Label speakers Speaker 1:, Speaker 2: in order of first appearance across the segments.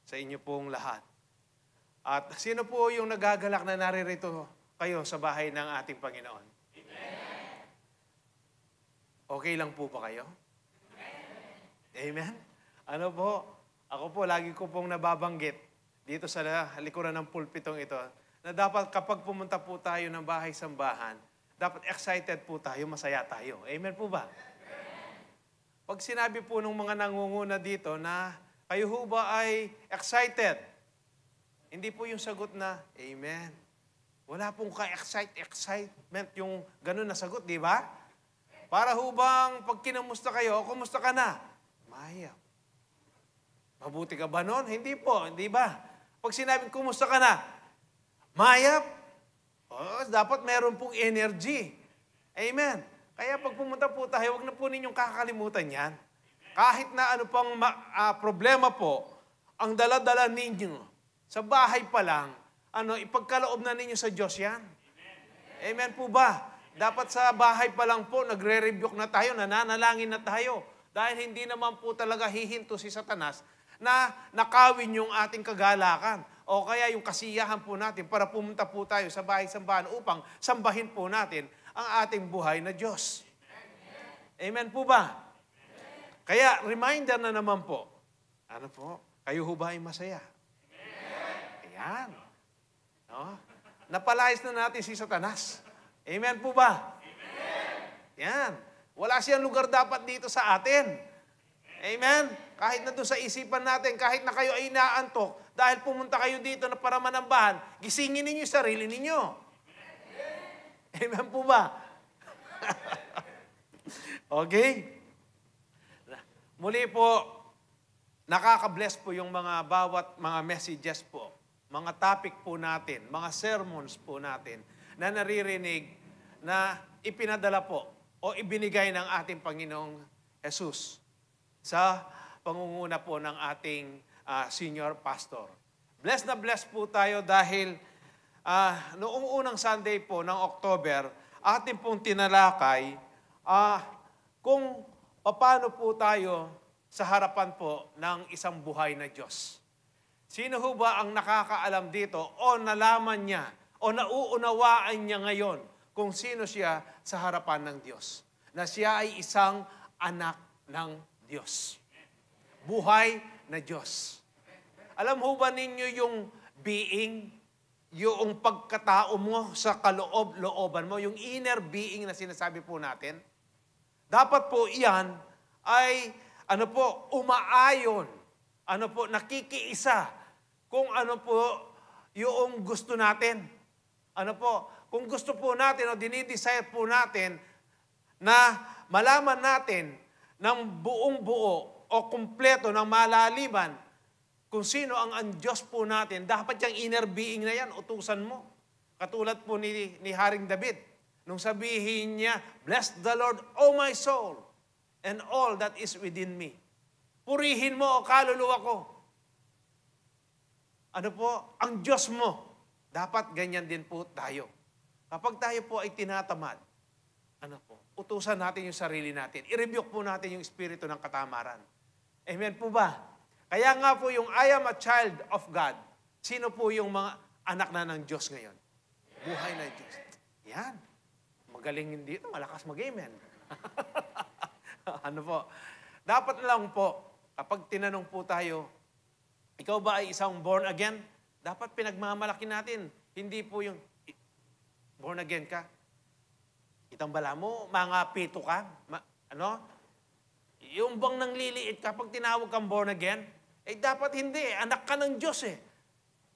Speaker 1: sa inyo pong lahat. At sino po yung nagagalak na naririto kayo sa bahay ng ating Panginoon? Okay lang po ba kayo? Amen? Ano po? Ako po, lagi ko pong nababanggit dito sa likuran ng pulpitong ito na dapat kapag pumunta po tayo ng bahay-sambahan, dapat excited po tayo, masaya tayo. Amen po ba? Pag sinabi po ng mga nangunguna dito na kayo ho ba ay excited? Hindi po yung sagot na, Amen. Wala pong excitement yung ganun na sagot, di ba? Para ho bang pag kinamusta kayo, kumusta ka na? Mayap. Mabuti ka ba nun? Hindi po, di ba? Pag sinabing kumusta ka na? Mayap. Oh, dapat meron pong energy. Amen. Kaya pag pumunta po tayo, huwag na po ninyong kakalimutan yan. Kahit na ano pang problema po, ang dala-dala ninyo, sa bahay pa lang, ipagkaloob na ninyo sa Diyos yan. Amen po ba? Dapat sa bahay pa lang po, nagre-rebuke na tayo, nananalangin na tayo. Dahil hindi naman po talaga hihinto si Satanas na nakawin yung ating kagalakan. O kaya yung kasiyahan po natin para pumunta po tayo sa bahay-sambahan upang sambahin po natin ang ating buhay na Diyos. Amen po ba? Kaya reminder na naman po, ano po, kayo ho ba ay masaya? Ayan. No? Napalayas na natin si Satanas. Amen po ba? Amen. Yan. Wala siyang lugar dapat dito sa atin. Amen? Kahit na doon sa isipan natin, kahit na kayo ay inaantok, dahil pumunta kayo dito na para manambahan, gisingin ninyo yung sarili ninyo. Amen po ba? Okay? Muli po, nakaka-bless po yung bawat mga messages po, mga topic po natin, mga sermons po natin, na naririnig na ipinadala po o ibinigay ng ating Panginoong Jesus sa pangunguna po ng ating senior pastor. Bless na bless po tayo dahil noong unang Sunday po ng October, ating pong tinalakay kung paano po tayo sa harapan po ng isang buhay na Diyos. Sino ho ba ang nakakaalam dito o nalaman niya o nauunawaan niya ngayon kung sino siya sa harapan ng Diyos? Na siya ay isang anak ng Diyos. Buhay na Diyos. Alam ho ba ninyo yung being, yung pagkatao mo sa kaloob-looban mo, yung inner being na sinasabi po natin? Dapat po iyan ay umaayon, nakikiisa kung yung gusto natin. Kung gusto po natin o dinidesire po natin na malaman natin ng buong buo o kumpleto ng malaliman kung sino ang Diyos po natin, dapat yung inner being na yan, utusan mo. Katulad po ni Haring David, nung sabihin niya, "Bless the Lord, O my soul, and all that is within me." Purihin mo o kaluluwa ko. Ang Diyos mo. Dapat ganyan din po tayo. Kapag tayo po ay tinatamad, utusan natin yung sarili natin. I-rebuke po natin yung espiritu ng katamaran. Amen po ba? Kaya nga po yung I am a child of God. Sino po yung mga anak na ng Diyos ngayon? Buhay na Diyos. Yan. Magaling dito, malakas mag-amen. Dapat lang po, kapag tinanong po tayo, ikaw ba ay isang born again? Dapat pinagmamalaki natin. Hindi po yung born again ka. Itang bala mo, mga pito ka. Yung bang nangliliit kapag tinawag kang born again? Dapat hindi. Anak ka ng Diyos eh.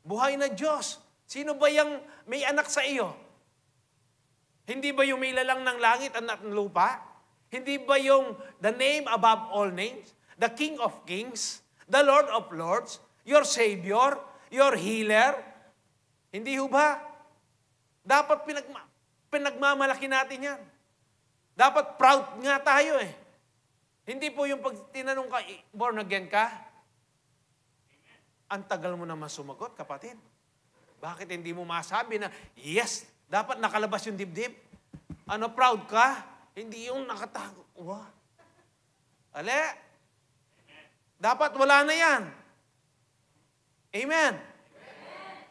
Speaker 1: Buhay na Diyos. Sino ba yung may anak sa iyo? Hindi ba yung may lalang ng langit at ng lupa? Hindi ba yung the name above all names? The King of Kings? The Lord of Lords? Your Savior? Your Healer? Hindi ho ba? Dapat pinagmamalaki natin yan. Dapat proud nga tayo eh. Hindi po yung pag tinanong ka, born again ka? Ang tagal mo naman sumagot, kapatid. Bakit hindi mo masabi na, yes, dapat nakalabas yung dibdib? Proud ka? Hindi yung nakatago. Wow. Dapat wala na yan. Amen.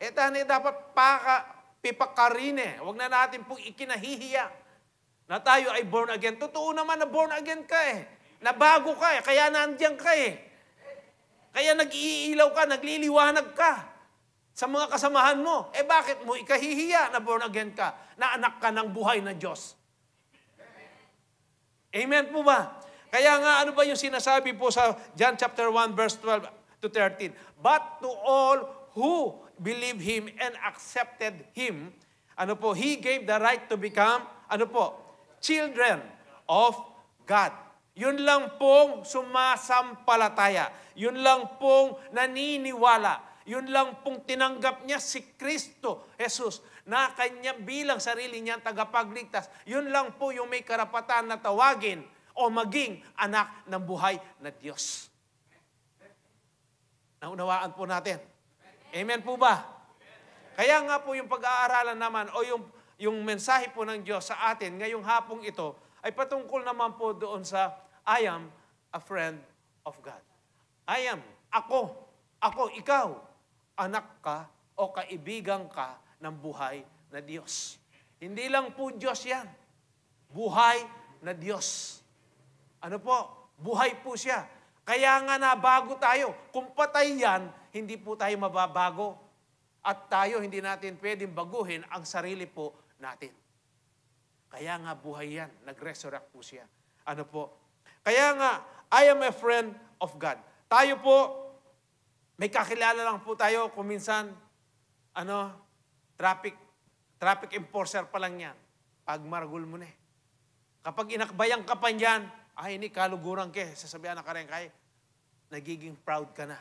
Speaker 1: Tani dapat pipakarine. Huwag na natin pong ikinahihiya na tayo ay born again. Totoo naman na born again ka eh. Nabago ka eh. Kaya nandiyan ka eh. Kaya nag-iilaw ka, nagliliwanag ka sa mga kasamahan mo. Bakit mo ikahihiya na born again ka? Na anak ka ng buhay na Diyos. Amen po ba? Kaya nga, ano ba yung sinasabi po sa John chapter 1, verse 12 to 13? But to all who believe Him and accepted Him, He gave the right to become, children of God. Yun lang pong sumasampalataya. Yun lang pong naniniwala. Yun lang pong tinanggap niya si Kristo, Jesus, na kanya bilang sarili niyang tagapagligtas. Yun lang po yung may karapatan na tawagin o maging anak ng buhay na Diyos. Naunawaan po natin. Amen po ba? Kaya nga po yung pag-aaralan naman o yung mensahe po ng Diyos sa atin ngayong hapong ito ay patungkol naman po doon sa I am a friend of God. Ako, ikaw, anak ka o kaibigan ka ng buhay na Diyos. Hindi lang po Diyos yan. Buhay na Diyos. Buhay po siya. Kaya nga nabago tayo. Kung patay yan, hindi po tayo mababago. At tayo, hindi natin pwedeng baguhin ang sarili po natin. Kaya nga buhay yan. Nag-resurrect po siya. Kaya nga, I am a friend of God. Tayo po, may kakilala lang po tayo kung minsan, traffic enforcer pa lang yan. Pag maragul mo na eh. Kapag inakbayang ka pa yan, ini kaluguran ka. Sasabihan na ka rin kay, nagiging proud ka na.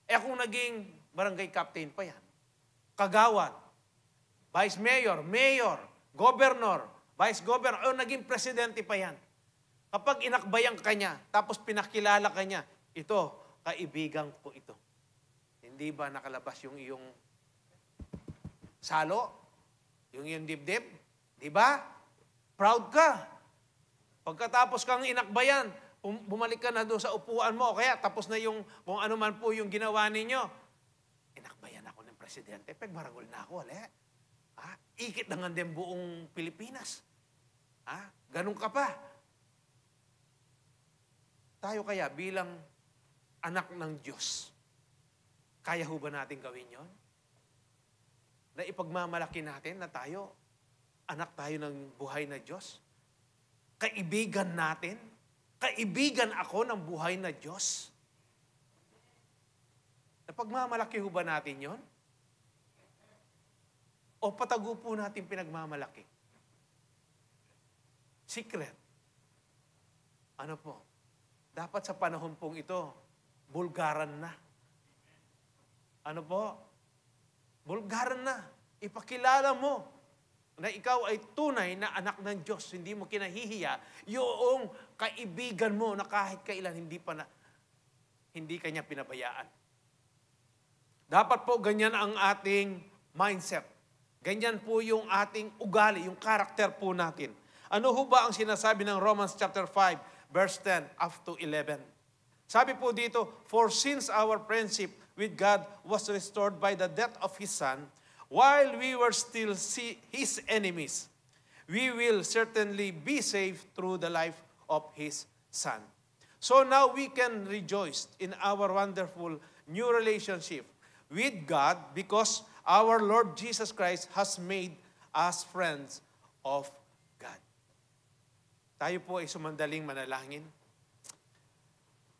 Speaker 1: Kung naging barangay captain pa yan, kagawad, vice mayor, mayor, governor, vice governor, naging presidente pa yan. Kapag inakbayang ka niya, tapos pinakilala ka niya, ito, kaibigan ko ito. Hindi ba nakalabas yung iyong salo? Yung iyong dibdib? Di ba? Proud ka. Pagkatapos kang inakbayan, bumalik ka na doon sa upuan mo, kaya tapos na yung, kung ano man po yung ginawa ninyo, inakbayan ako ng presidente, pagmaragol na ako, ikit na nga din buong Pilipinas. Ganun ka pa. Tayo kaya bilang anak ng Diyos, kaya ho ba natin gawin yon? Na ipagmamalaki natin na tayo, anak tayo ng buhay na Diyos? Kaibigan natin? Kaibigan ako ng buhay na Diyos? Napagmamalaki ho ba natin yon? O patago po natin pinagmamalaki? Secret. Dapat sa panahon pong ito, bulgaran na. Bulgaran na. Ipakilala mo na ikaw ay tunay na anak ng Diyos. Hindi mo kinahihiya yung kaibigan mo na kahit kailan hindi kanya pinabayaan. Dapat po ganyan ang ating mindset. Ganyan po yung ating ugali, yung karakter po natin. Ano ho ba ang sinasabi ng Romans chapter 5, verse 10 up to 11? Sabi po dito, for since our friendship with God was restored by the death of His Son, while we were still His enemies, we will certainly be saved through the life of His Son. So now we can rejoice in our wonderful new relationship with God because our Lord Jesus Christ has made us friends of God. Tayo po ay sumandaling manalangin.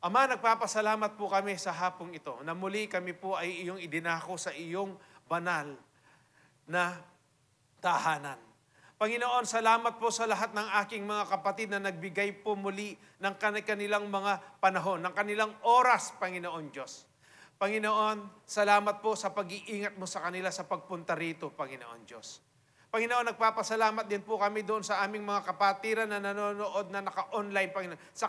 Speaker 1: Ama, nagpapasalamat po kami sa hapong ito na muli kami po ay iyong idinako sa iyong banal na tahanan. Panginoon, salamat po sa lahat ng aking mga kapatid na nagbigay po muli ng kanilang mga panahon, ng kanilang oras, Panginoon Diyos. Panginoon, salamat po sa pag-iingat mo sa kanila sa pagpunta rito, Panginoon Diyos. Panginoon, nagpapasalamat din po kami doon sa aming mga kapatiran na nanonood na naka-online, Panginoon, sa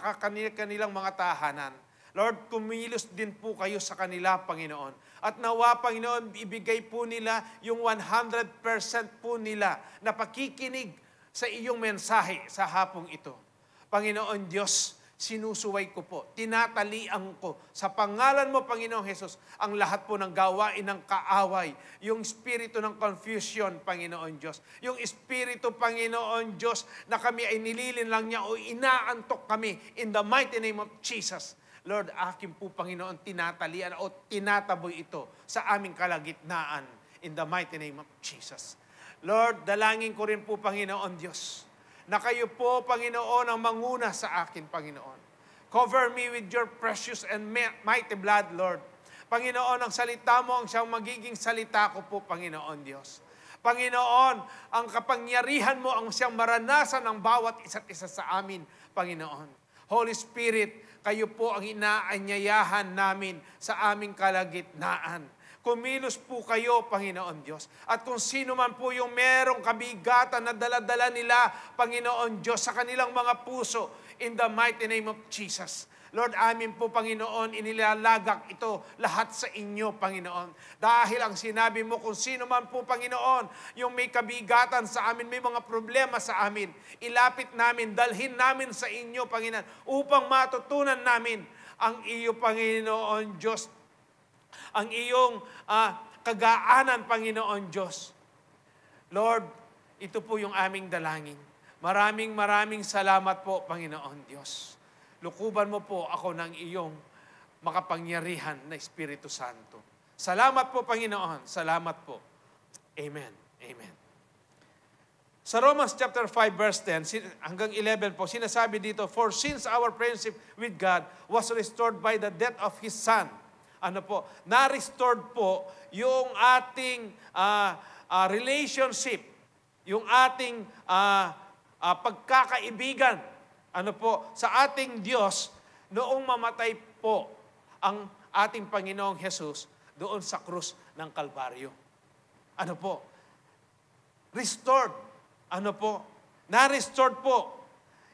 Speaker 1: kanilang mga tahanan. Lord, kumilos din po kayo sa kanila, Panginoon. At nawa, Panginoon, ibigay po nila yung 100% po nila na pakikinig sa iyong mensahe sa hapong ito. Panginoon Diyos, Sinusuway ko po, tinatalian ko sa pangalan mo, Panginoong Hesus, ang lahat po ng gawain ng kaaway, yung espiritu ng confusion, Panginoon Diyos, yung espiritu, Panginoon Diyos, na kami ay nililin lang niya o inaantok kami in the mighty name of Jesus. Lord, akin po, Panginoon, tinatalian o tinataboy ito sa aming kalagitnaan in the mighty name of Jesus. Lord, dalangin ko rin po, Panginoon Diyos, na kayo po, Panginoon, ang manguna sa akin, Panginoon. Cover me with your precious and mighty blood, Lord. Panginoon, ang salita mo ang siyang magiging salita ko po, Panginoon Diyos. Panginoon, ang kapangyarihan mo ang siyang maranasan ng bawat isa't isa sa amin, Panginoon. Holy Spirit, kayo po ang inaanyayahan namin sa aming kalagitnaan. Kumilos po kayo, Panginoon Diyos. At kung sino man po yung merong kabigatan na dala-dala nila, Panginoon Diyos, sa kanilang mga puso, in the mighty name of Jesus. Lord, amin po, Panginoon, inilalagak ito lahat sa inyo, Panginoon. Dahil ang sinabi mo, kung sino man po, Panginoon, yung may kabigatan sa amin, may mga problema sa amin, ilapit namin, dalhin namin sa inyo, Panginoon, upang matutunan namin ang iyo, Panginoon Diyos, ang iyong kagaanan, Panginoon Diyos. Lord, ito po yung aming dalangin. Maraming salamat po, Panginoon Diyos. Lukuban mo po ako ng iyong makapangyarihan na Espiritu Santo. Salamat po, Panginoon. Salamat po. Amen. Amen. Sa Romans chapter 5 verse 10 hanggang 11 po, sinasabi dito, for since our friendship with God was restored by the death of His Son, na-restored po yung ating relationship, yung ating pagkakaibigan, sa ating Diyos noong mamatay po ang ating Panginoong Jesus doon sa krus ng Kalbaryo. Restored. Na-restored po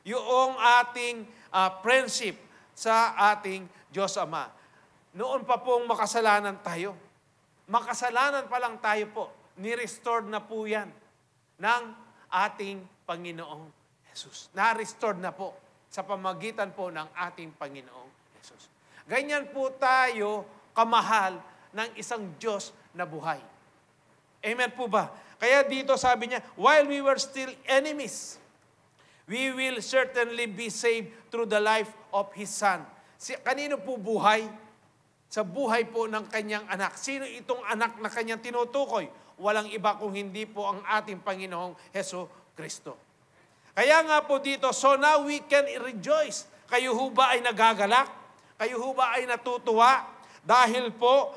Speaker 1: yung ating friendship sa ating Diyos Ama. Noon pa pong makasalanan tayo. Makasalanan pa lang tayo po. Ni-restored na po yan ng ating Panginoong Jesus. Na-restored na po sa pamagitan po ng ating Panginoong Jesus. Ganyan po tayo kamahal ng isang Diyos na buhay. Amen po ba? Kaya dito sabi niya, while we were still enemies, we will certainly be saved through the life of His Son. Kanino po buhay? Sa buhay po ng kanyang anak. Sino itong anak na kanyang tinutukoy? Walang iba kung hindi po ang ating Panginoong Heso Kristo. Kaya nga po dito, so now we can rejoice. Kayo ho ba ay nagagalak? Kayo ho ba ay natutuwa? Dahil po,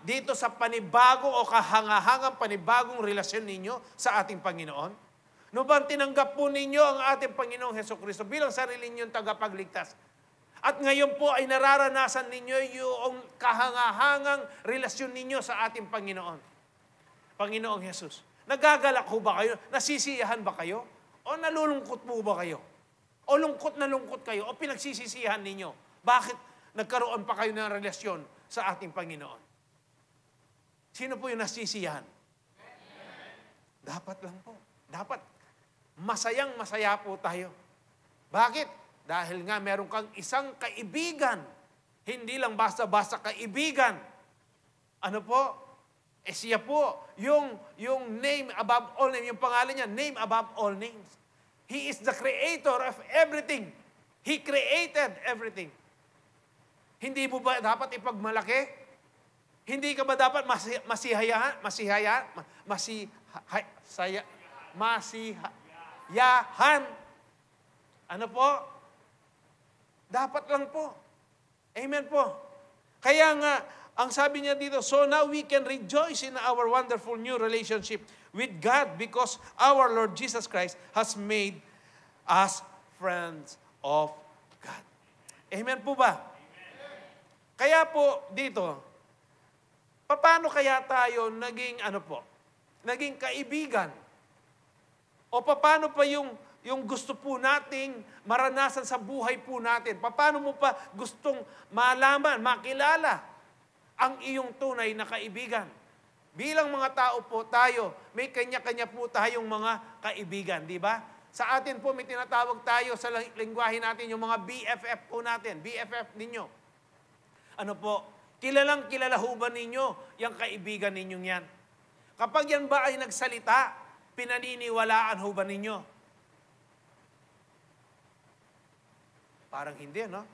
Speaker 1: dito sa panibago o kahangahangang panibagong relasyon ninyo sa ating Panginoon? No bang tinanggap po ninyo ang ating Panginoong Heso Kristo bilang sarili ninyong tagapagligtas? At ngayon po ay nararanasan ninyo yung kahangahangang relasyon ninyo sa ating Panginoon. Panginoong Jesus. Nagagalak ho ba kayo? Nasisiyahan ba kayo? O nalulungkot po ba kayo? O lungkot na lungkot kayo? O pinagsisisihan ninyo? Bakit nagkaroon pa kayo ng relasyon sa ating Panginoon? Sino po yung nasisiyahan? Dapat lang po. Dapat. Masayang masaya po tayo. Bakit? Dahil nga meron kang isang kaibigan. Hindi lang basta-basta kaibigan. Siya po, yung name above all names, yung pangalan niya, name above all names. He is the creator of everything. He created everything. Hindi mo ba dapat ipagmalaki? Hindi ka ba dapat masihayahan? Dapat lang po. Amen po. Kaya nga, ang sabi niya dito, so now we can rejoice in our wonderful new relationship with God because our Lord Jesus Christ has made us friends of God. Amen po ba? Amen. Kaya po dito, paano kaya tayo naging kaibigan? O paano pa yung gusto po nating maranasan sa buhay po natin? Paano mo pa gustong malaman, makilala ang iyong tunay na kaibigan? Bilang mga tao po tayo, may kanya-kanya po tayong mga kaibigan, di ba? Sa atin po, may tinatawag tayo sa lingwahe natin, yung mga BFF po natin. BFF ninyo. Ano po? Kilalang kilala ho ba ninyo yung kaibigan ninyong yan? Kapag yan ba ay nagsalita, pinaniniwalaan ho ba ninyo? Parang hindi, no?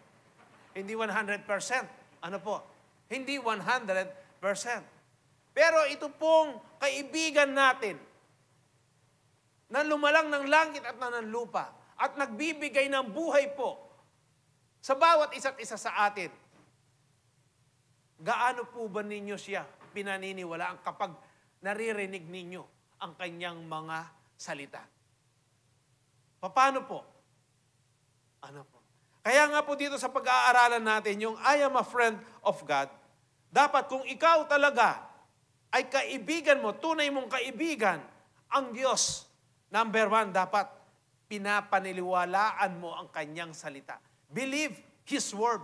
Speaker 1: Hindi 100%. Ano po? Hindi 100%. Pero ito pong kaibigan natin, na lumalang ng langit at ng lupa, at nagbibigay ng buhay po sa bawat isa't isa sa atin. Gaano po ba ninyo siya pinaniniwalaan kapag naririnig ninyo ang kanyang mga salita? Paano po? Ano po? Kaya nga po dito sa pag-aaralan natin, yung I am a friend of God, dapat kung ikaw talaga ay kaibigan mo, tunay mong kaibigan, ang Diyos, number one, dapat pinapaniliwalaan mo ang kanyang salita. Believe His word.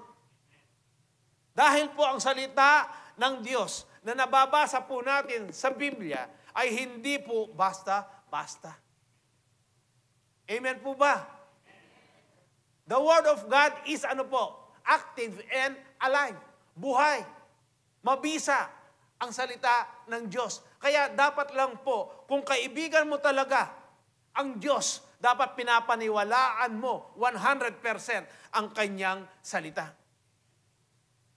Speaker 1: Dahil po ang salita ng Diyos na nababasa po natin sa Biblia ay hindi po basta-basta. Amen po ba? The word of God is ano po? Active and alive. Buhay. Mabisa ang salita ng Diyos. Kaya dapat lang po, kung kaibigan mo talaga ang Diyos, dapat pinapaniwalaan mo 100% ang kanyang salita.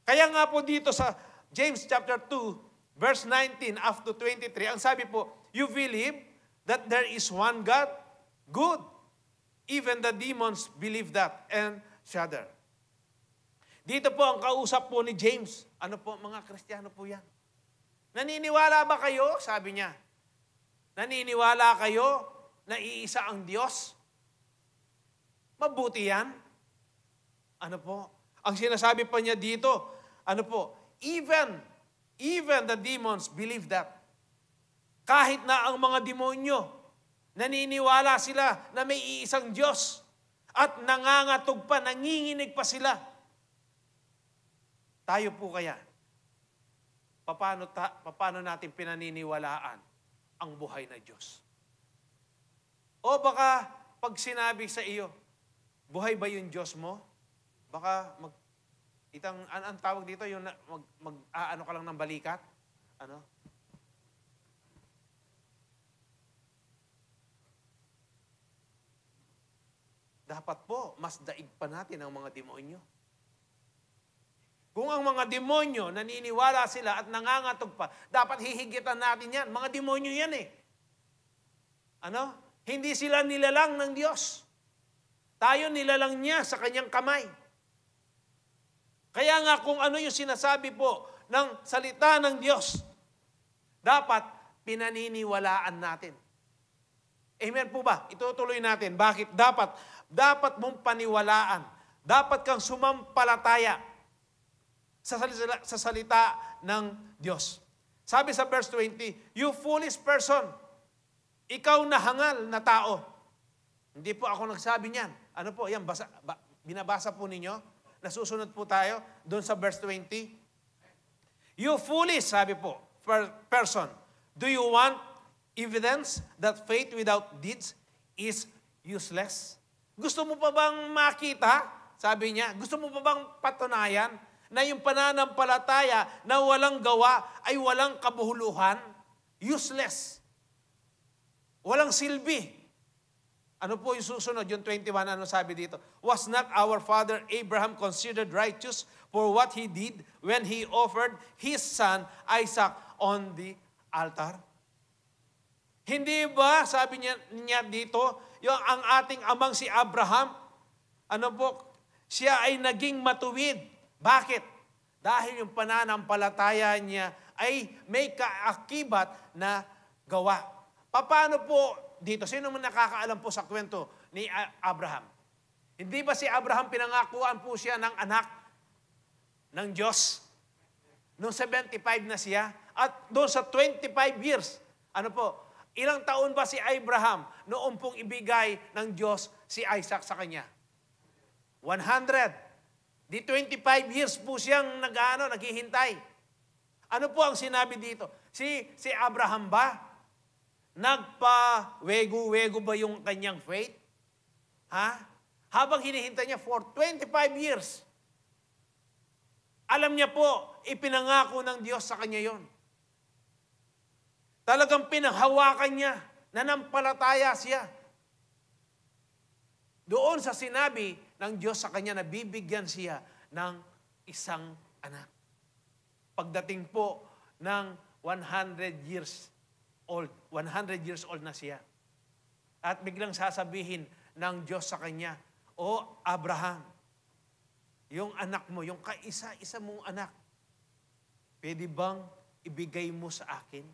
Speaker 1: Kaya nga po dito sa James chapter 2, verse 19 up to 23, ang sabi po, you believe that there is one God? Good. Even the demons believe that and shudder. Dito po ang kausap po ni James. Ano po, mga Kristiyano po yan. Naniniwala ba kayo? Sabi niya. Naniniwala kayo na iisa ang Diyos? Mabuti yan. Ano po? Ang sinasabi pa niya dito, ano po? Even the demons believe that. Kahit na ang mga demonyo, naniniwala sila na may iisang Diyos at nangangatog pa, nanginginig pa sila. Tayo po kaya, paano natin pinaniniwalaan ang buhay na Diyos? O baka pag sinabi sa iyo, buhay ba yung Diyos mo? Baka ang tawag dito, yung ano ka lang ng balikat? Ano? Dapat po, mas daig pa natin ang mga demonyo. Kung ang mga demonyo, naniniwala sila at nangangatog pa, dapat hihigitan natin yan. Mga demonyo yan eh. Ano? Hindi sila nilalang ng Diyos. Tayo nilalang niya sa kanyang kamay. Kaya nga kung ano yung sinasabi po ng salita ng Diyos, dapat pinaniniwalaan natin. Amen po ba? Itutuloy natin. Bakit? Dapat mong paniwalaan. Dapat kang sumampalataya sa salita ng Diyos. Sabi sa verse 20, you foolish person, ikaw na hangal na tao. Hindi po ako nagsabi niyan. Ano po? Yan, binabasa po ninyo. Nasusunod po tayo doon sa verse 20. You foolish, sabi po, person, do you want evidence that faith without deeds is useless? Gusto mo pa bang makita? Sabi niya, gusto mo pa bang patunayan na yung pananampalataya na walang gawa ay walang kabuhuluhan? Useless. Walang silbi. Ano po yung susunod? Yung 21, ano sabi dito? Was not our father Abraham considered righteous for what he did when he offered his son Isaac on the altar? Hindi ba, sabi niya dito, yung ang ating amang si Abraham, ano po, siya ay naging matuwid. Bakit? Dahil yung pananampalataya niya ay may kaakibat na gawa. Paano po dito? Sino man nakakaalam po sa kwento ni Abraham? Hindi ba si Abraham pinangakuan po siya ng anak ng Diyos? Noong 75 na siya, at doon sa 25 years, ano po, ilang taon ba si Abraham noong pong ibigay ng Diyos si Isaac sa kanya? 100. Di 25 years po siyang naghihintay. Ano po ang sinabi dito? Si Abraham ba? Nagpa-wego-wego ba yung kanyang faith? Ha? Habang hinihintay niya for 25 years. Alam niya po, ipinangako ng Diyos sa kanya yon. Talagang pinanghawakan niya, nanampalataya siya. Doon sa sinabi ng Diyos sa kanya na bibigyan siya ng isang anak. Pagdating po ng 100 years old na siya. At biglang sasabihin ng Diyos sa kanya, O Abraham, yung anak mo, yung kaisa-isa mong anak, pwede bang ibigay mo sa akin?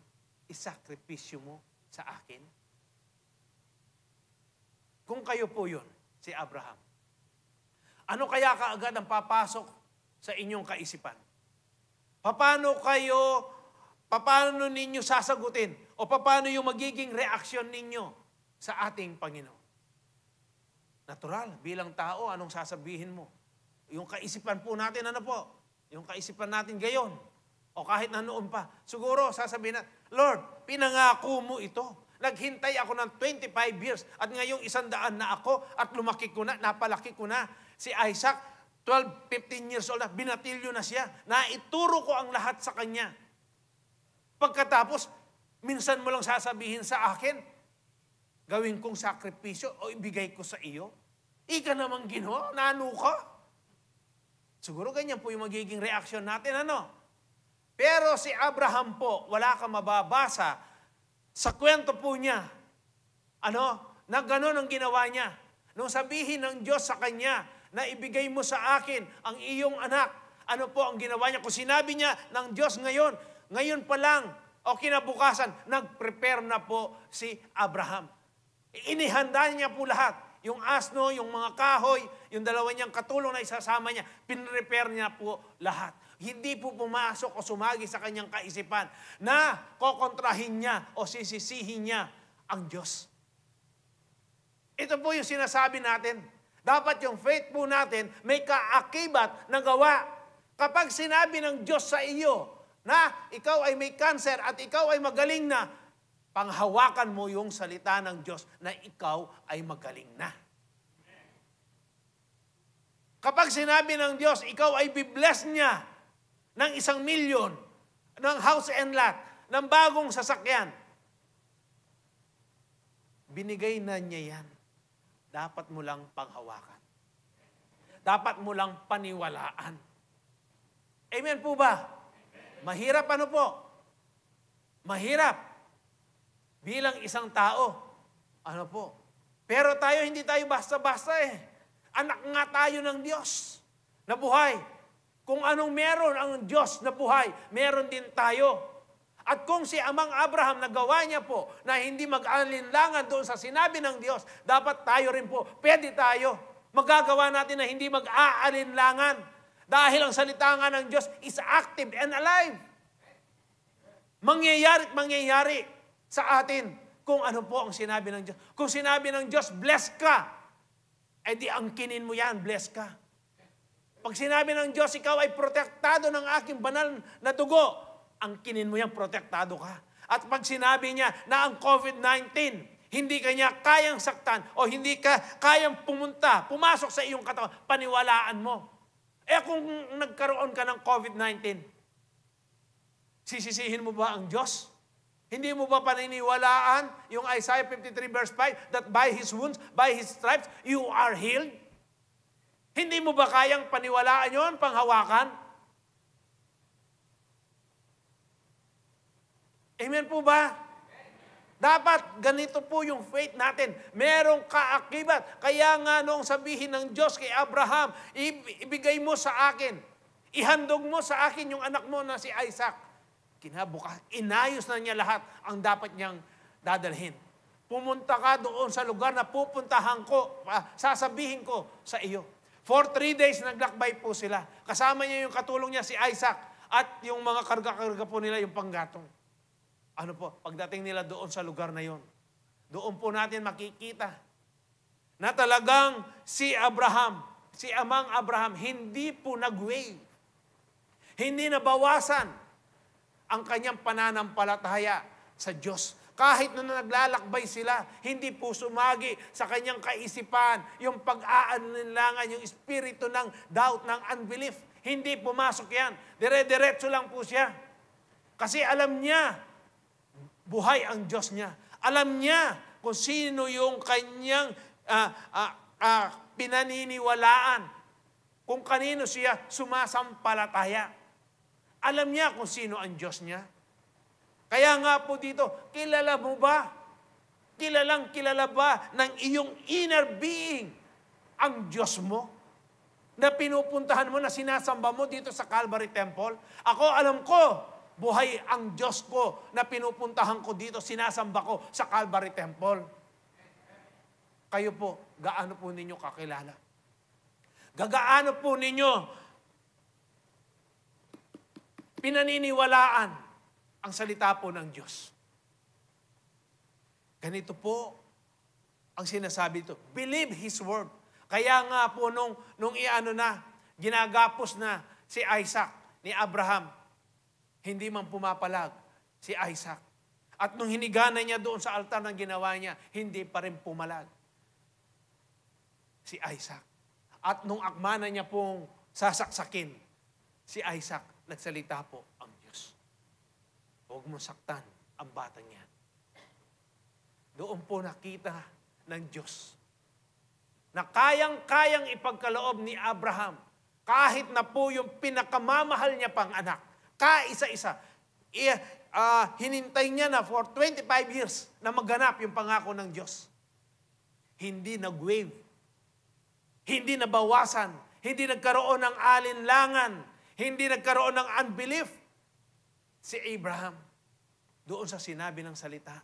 Speaker 1: Isakripisyo mo sa akin? Kung kayo po yun, si Abraham, ano kaya kaagad ang papasok sa inyong kaisipan? Paano ninyo sasagutin? O paano yung magiging reaksyon ninyo sa ating Panginoon? Natural, bilang tao, anong sasabihin mo? Yung kaisipan po natin, ano po? Yung kaisipan natin gayon. O kahit na noon pa. Siguro, sasabihin na, Lord, pinangako mo ito. Naghintay ako ng 25 years at ngayong 100 na ako at lumaki ko na, napalaki ko na. Si Isaac, 12, 15 years old na, binatilyo na siya. Naituro ko ang lahat sa kanya. Pagkatapos, minsan mo lang sasabihin sa akin, gawin kong sakripisyo o ibigay ko sa iyo? Ika naman Ginoo, nano ka? Siguro ganyan po yung magiging reaksyon natin, ano? Pero si Abraham po, wala kang mababasa sa kwento po niya, na gano'n ang ginawa niya. Nung sabihin ng Diyos sa kanya na ibigay mo sa akin ang iyong anak, ano po ang ginawa niya? Kung sinabi niya ng Diyos ngayon pa lang, o kinabukasan, nag-prepare na po si Abraham. Inihanda niya po lahat. Yung asno, yung mga kahoy, yung dalawa niyang katulong na isasama niya, pinrepare niya po lahat. Hindi po pumasok o sumagi sa kanyang kaisipan na kokontrahin niya o sisisihin niya ang Diyos. Ito po yung sinasabi natin. Dapat yung faith po natin may kaakibat na gawa. Kapag sinabi ng Diyos sa iyo na ikaw ay may cancer at ikaw ay magaling na, panghawakan mo yung salita ng Diyos na ikaw ay magaling na. Kapag sinabi ng Diyos, ikaw ay bibless niya ng 1 milyon, ng house and lot, ng bagong sasakyan, binigay na niya yan. Dapat mo lang panghawakan. Dapat mo lang paniwalaan. Amen po ba? Mahirap ano po? Mahirap. Bilang isang tao, ano po? Pero tayo, hindi tayo basta-basta eh. Anak nga tayo ng Diyos na buhay. Kung anong meron ang Diyos na buhay, meron din tayo. At kung si Amang Abraham nagawa niya po na hindi mag-alinlangan doon sa sinabi ng Diyos, dapat tayo rin po, pwede tayo. Magagawa natin na hindi mag-aalinlangan. Dahil ang salita nga ng Diyos is active and alive. Mangyayari sa atin kung ano po ang sinabi ng Diyos. Kung sinabi ng Diyos, bless ka, di angkinin mo yan, bless ka. Pag sinabi ng Diyos, ikaw ay protektado ng aking banal na dugo, angkinin mo yan, protektado ka. At pag sinabi niya na ang COVID-19, hindi ka niya kayang saktan o hindi ka kayang pumasok sa iyong katawan, paniwalaan mo. Kung nagkaroon ka ng COVID-19, sisisihin mo ba ang Diyos? Hindi mo ba paniniwalaan yung Isaiah 53 verse 5 that by His wounds, by His stripes, you are healed? Hindi mo ba kayang paniwalaan yon, panghawakan? Amen po ba? Dapat ganito po yung faith natin. Merong kaakibat. Kaya nga noong sabihin ng Diyos kay Abraham, ibigay mo sa akin, ihandog mo sa akin yung anak mo na si Isaac. Kinabukas, inayos na niya lahat ang dapat niyang dadalhin. Pumunta ka doon sa lugar na pupuntahan ko, sasabihin ko sa iyo. For 3 days naglakbay po sila. Kasama niya yung katulong niya si Isaac at yung mga karga-karga po nila yung panggatong. Ano po, pagdating nila doon sa lugar na yon, doon po natin makikita na talagang si Abraham, si Amang Abraham, hindi po nag-wave. Hindi nabawasan ang kanyang pananampalataya sa Diyos. Kahit na naglalakbay sila, hindi po sumagi sa kanyang kaisipan yung pag-aalinlangan, yung espiritu ng doubt, ng unbelief. Hindi pumasok yan. Dire-diretso lang po siya. Kasi alam niya, buhay ang Diyos niya. Alam niya kung sino yung kanyang pinaniniwalaan. Kung kanino siya sumasampalataya. Alam niya kung sino ang Diyos niya. Kaya nga po dito, kilala mo ba? Kilala ba ng iyong inner being ang Diyos mo? Na pinupuntahan mo, na sinasamba mo dito sa Calvary Temple? Ako, alam ko, buhay ang Diyos ko na pinupuntahan ko dito, sinasamba ko sa Calvary Temple. Kayo po, gaano po ninyo kakilala? Gagaano po ninyo pinaniniwalaan ang salita po ng Diyos? Ganito po ang sinasabi dito. Believe His word. Kaya nga po nung ginagapos na si Isaac ni Abraham, hindi man pumapalag si Isaac. At nung hinigana niya doon sa altar ng ginawa niya, hindi pa rin pumalag si Isaac. At nung akmana niya pong sasaksakin si Isaac, nagsalita po ang Diyos. Huwag mong saktan ang batang yan. Doon po nakita ng Diyos na kayang-kayang ipagkaloob ni Abraham kahit na po yung pinakamamahal niya pang anak, kaisa-isa. Hinintay niya na for 25 years na maganap yung pangako ng Diyos. Hindi nag-wave. Hindi nabawasan. Hindi nagkaroon ng alinlangan. Hindi nagkaroon ng unbelief. Si Abraham, doon sa sinabi ng salita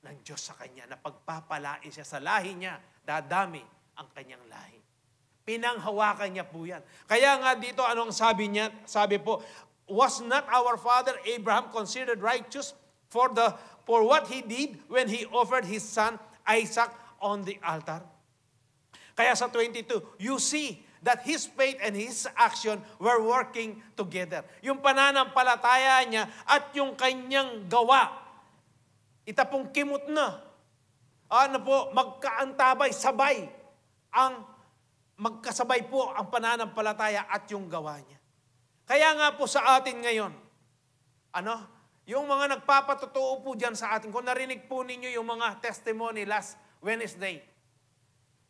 Speaker 1: ng Diyos sa kanya, na pagpapalain siya sa lahi niya, dadami ang kanyang lahi. Pinanghawakan niya po yan. Kaya nga dito, anong sabi niya? Sabi po, was not our father Abraham considered righteous for what he did when he offered his son Isaac on the altar? Kaya sa 22, you see that his faith and his action were working together. Yung pananampalataya niya at yung kanyang gawa, itapong kimot na. Magkaantabay, sabay. Magkasabay po ang pananampalataya at yung gawa niya. Kaya nga po sa atin ngayon, yung mga nagpapatotoo po dyan sa atin, kung narinig po ninyo yung mga testimony last Wednesday,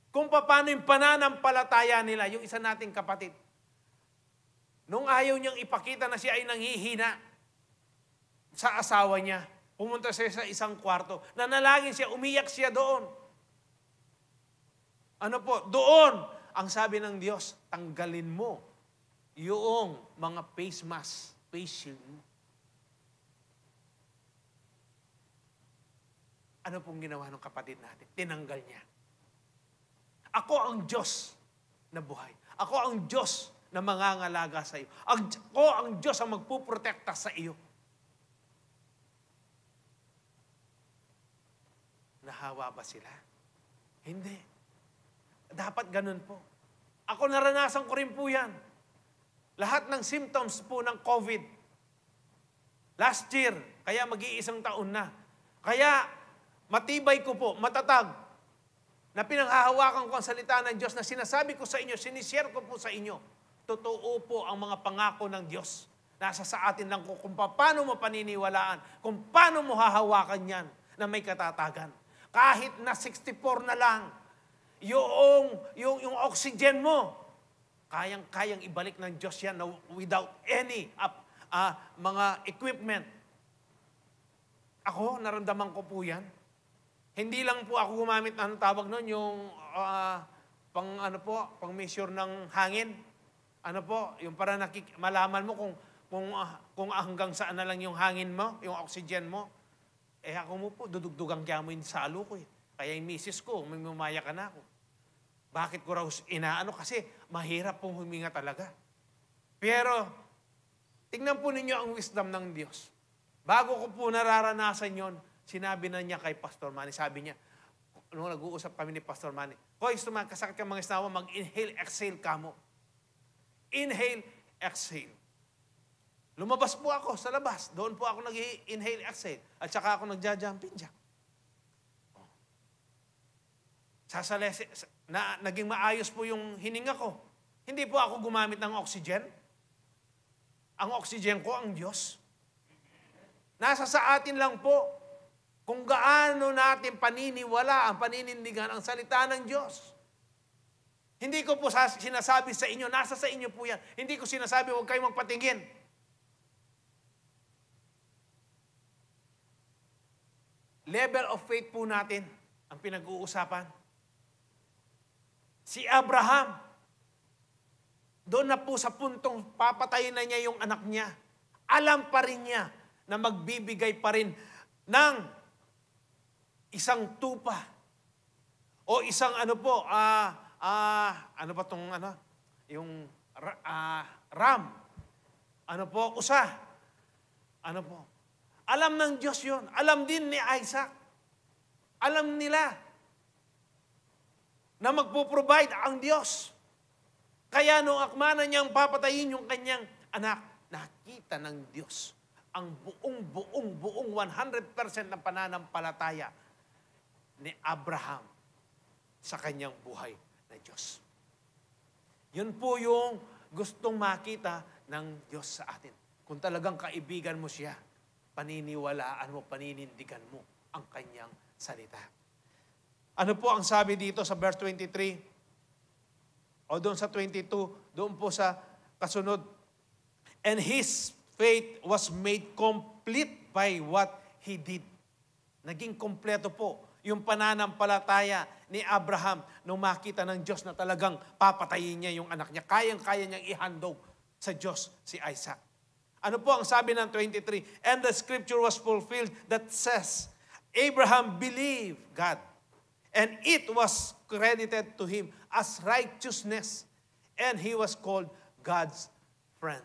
Speaker 1: kung paano yung pananampalataya nila, yung isa nating kapatid. Nung ayaw niyang ipakita na siya ay nanghihina sa asawa niya, pumunta siya sa isang kwarto, nanalangin siya, umiyak siya doon. Doon, ang sabi ng Diyos, tanggalin mo yung mga face mask, face shield mo. Ano pong ginawa ng kapatid natin? Tinanggal niya. Ako ang Diyos na buhay. Ako ang Diyos na mangangalaga sa iyo. Ako ang Diyos ang magpuprotekta sa iyo. Nahawa ba sila? Hindi. Dapat ganun po. Ako naranasan ko rin po yan. Lahat ng symptoms po ng COVID. Last year, kaya mag-iisang taon na. Kaya matibay ko po, matatag, na pinanghahawakan ko ang salita ng Diyos na sinasabi ko sa inyo, sinishare ko po sa inyo. Totoo po ang mga pangako ng Diyos. Nasa sa atin lang kung paano mo paniniwalaan, kung paano mo hahawakan yan na may katatagan. Kahit na 64 na lang, yung oxygen mo, kayang-kayang ibalik ng Diyos yan na without any mga equipment. Ako, naramdaman ko po yan. Hindi lang po ako gumamit ng tawag nun, yung pang measure ng hangin. Yung para malaman mo kung hanggang saan na lang yung hangin mo, yung oxygen mo. Ako mo po, dudugdugang kaya mo yung salo ko. Kaya yung misis ko, may mumaya ka na ako. Bakit ko raw inaano? Kasi mahirap pong huminga talaga. Pero, tingnan po ninyo ang wisdom ng Diyos. Bago ko po nararanasan yon, sinabi na niya kay Pastor Manny, sabi niya, nung nag-uusap kami ni Pastor Manny, Koy, kasakit ka mga isnawa, mag-inhale, exhale ka mo. Inhale, exhale. Lumabas po ako sa labas. Doon po ako nag-inhale, exhale. At saka ako nagja-jumping jack. Naging maayos po yung hininga ko. Hindi po ako gumamit ng oxygen. Ang oxygen ko, ang Diyos. Nasa sa atin lang po kung gaano natin paniniwala ang paninindigan ang salita ng Diyos. Hindi ko po sinasabi sa inyo, nasa sa inyo po yan. Hindi ko sinasabi, huwag kayong magpatingin. Level of faith po natin ang pinag-uusapan. Si Abraham, doon na po sa puntong papatayin na niya yung anak niya. Alam pa rin niya na magbibigay pa rin ng isang tupa o isang yung ram. Usa. Alam ng Diyos yun. Alam din ni Isaac. Alam nila na magpo-provide ang Diyos. Kaya nung akmana niyang papatayin yung kanyang anak, nakita ng Diyos ang buong 100% ng pananampalataya ni Abraham sa kanyang buhay na Diyos. Yun po yung gustong makita ng Diyos sa atin. Kung talagang kaibigan mo siya, paniniwalaan mo, paninindigan mo ang kanyang salita. Ano po ang sabi dito sa verse 23? O doon sa 22, doon po sa kasunod. And his faith was made complete by what he did. Naging kompleto po yung pananampalataya ni Abraham nung makita ng Diyos na talagang papatayin niya yung anak niya. Kayang-kaya niyang ihandog sa Diyos si Isaac. Ano po ang sabi ng 23? And the scripture was fulfilled that says, Abraham believed God, and it was credited to him as righteousness, and he was called God's friend.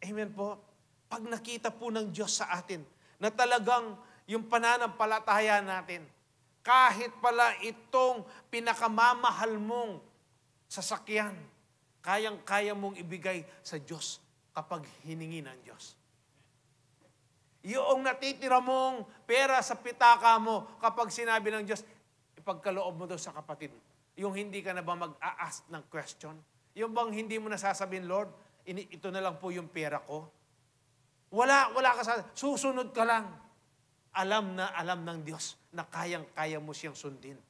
Speaker 1: Amen po. Pag nakita po ng Diyos sa atin na talagang yung pananampalataya natin, kahit pala itong pinakamamahal mong sasakyan, kayang-kaya mong ibigay sa Diyos kapag hiningi ng Diyos. Yung natitira mong pera sa pitaka mo, kapag sinabi ng Diyos, ipagkaloob mo doon sa kapatid. Yung hindi ka na ba mag-a-ask ng question? Yung bang hindi mo nasasabihin, Lord, ito na lang po yung pera ko? Wala ka sa, susunod ka lang. Alam ng Diyos na kayang-kaya mo siyang sundin.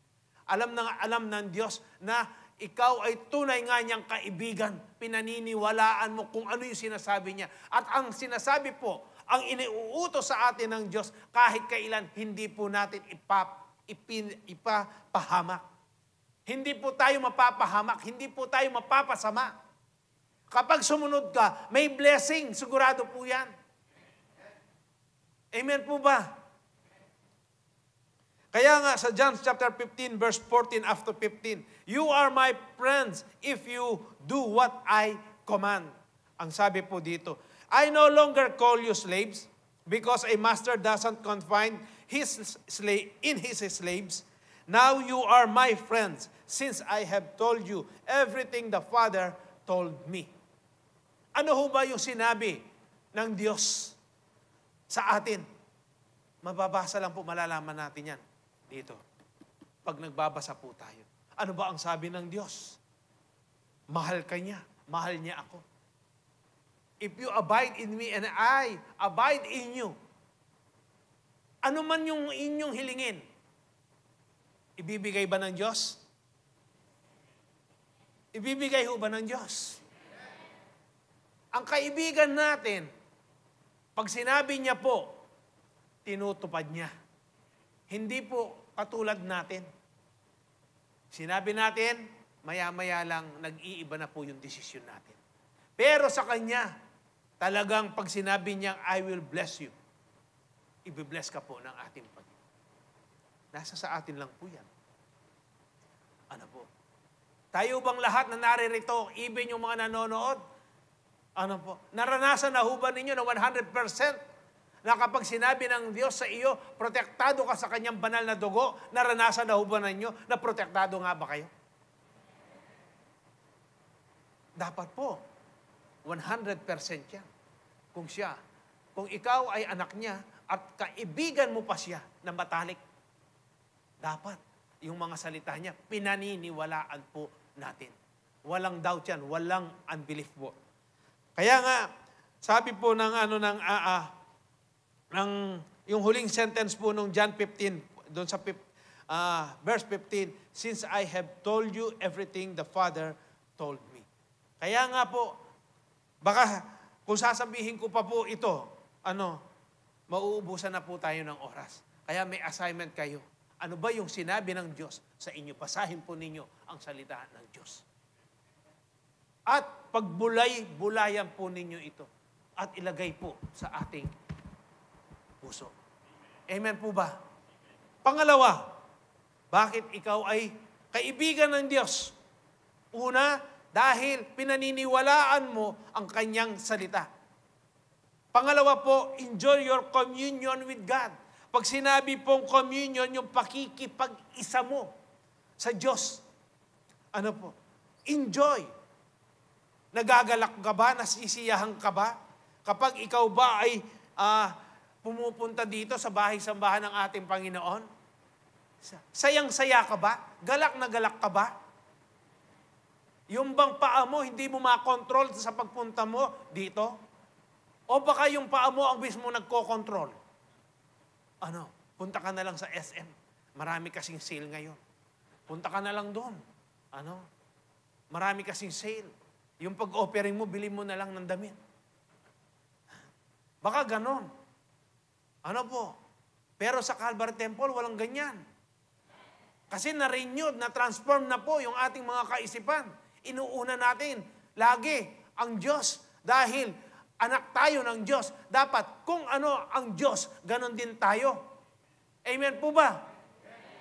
Speaker 1: Alam ng Diyos na ikaw ay tunay nga niyang kaibigan. Pinaniniwalaan mo kung ano yung sinasabi niya. At ang sinasabi po, ang iniuutos sa atin ng Diyos, kahit kailan, hindi po natin ipapahamak. Hindi po tayo mapapahamak. Hindi po tayo mapapasama. Kapag sumunod ka, may blessing. Sigurado po yan. Amen po ba? Kaya nga sa John chapter 15, verse 14 after 15, you are my friends if you do what I command. Ang sabi po dito, I no longer call you slaves because a master doesn't confine his slaves. Now you are my friends since I have told you everything the Father told me. Ano ho ba yung sinabi ng Diyos sa atin? Mababasa lang po, malalaman natin yan dito. Pag nagbabasa po tayo. Ano ba ang sabi ng Diyos? Mahal ka niya. Mahal niya ako. If you abide in me and I abide in you, ano man yung inyong hilingin, ibibigay ba ng Diyos? Ibibigay ho ba ng Diyos? Ang kaibigan natin, pag sinabi niya po, tinutupad niya. Hindi po katulad natin. Sinabi natin, maya-maya lang, nag-iiba na po yung desisyon natin. Pero sa Kanya, talagang pag sinabi niya, I will bless you, ibibless ka po ng ating Panginoon. Nasa sa atin lang po yan. Ano po? Tayo bang lahat na naririto, even yung mga nanonood, ano po? Naranasan na ho ba ninyo na 100% na kapag sinabi ng Diyos sa iyo, protektado ka sa Kanyang banal na dugo, naranasan na ho ba ninyo na protektado nga ba kayo? Dapat po, 100% yan. Kung ikaw ay anak niya at kaibigan mo pa siya na matalik, dapat yung mga salita niya, pinaniniwalaan po natin. Walang doubt yan, walang unbelief po. Kaya nga, sabi po ng yung huling sentence po nung John 15, doon sa verse 15, since I have told you everything the Father told me. Kaya nga po, baka kung sasabihin ko pa po ito, mauubusan na po tayo ng oras. Kaya may assignment kayo. Ano ba yung sinabi ng Diyos sa inyo? Basahin po ninyo ang salita ng Diyos. At pagbulay-bulayan po ninyo ito. At ilagay po sa ating puso. Amen po ba? Pangalawa, bakit ikaw ay kaibigan ng Diyos? Una, dahil pinaniniwalaan mo ang kanyang salita. Pangalawa po, enjoy your communion with God. Pag sinabi pong communion, yung pakikipag-isa mo sa Diyos. Enjoy. Nagagalak ka ba? Nasisiyahan ka ba? Kapag ikaw ba ay pumupunta dito sa bahay-sambahan ng ating Panginoon? Sayang-saya ka ba? Galak na galak ka ba? Yung bang paa mo, hindi mo makontrol sa pagpunta mo dito? O baka yung paa mo ang mismo nagko-control? Punta ka na lang sa SM. Marami kasing sale ngayon. Punta ka na lang doon. Marami kasing sale. Yung pag-offering mo, bili mo na lang ng damit. Baka ganon. Pero sa Calvary Temple, walang ganyan. Kasi na-renewed, na-transform na po yung ating mga kaisipan. Inuuna natin lagi ang Diyos dahil anak tayo ng Diyos. Dapat kung ano ang Diyos, ganon din tayo. Amen po ba?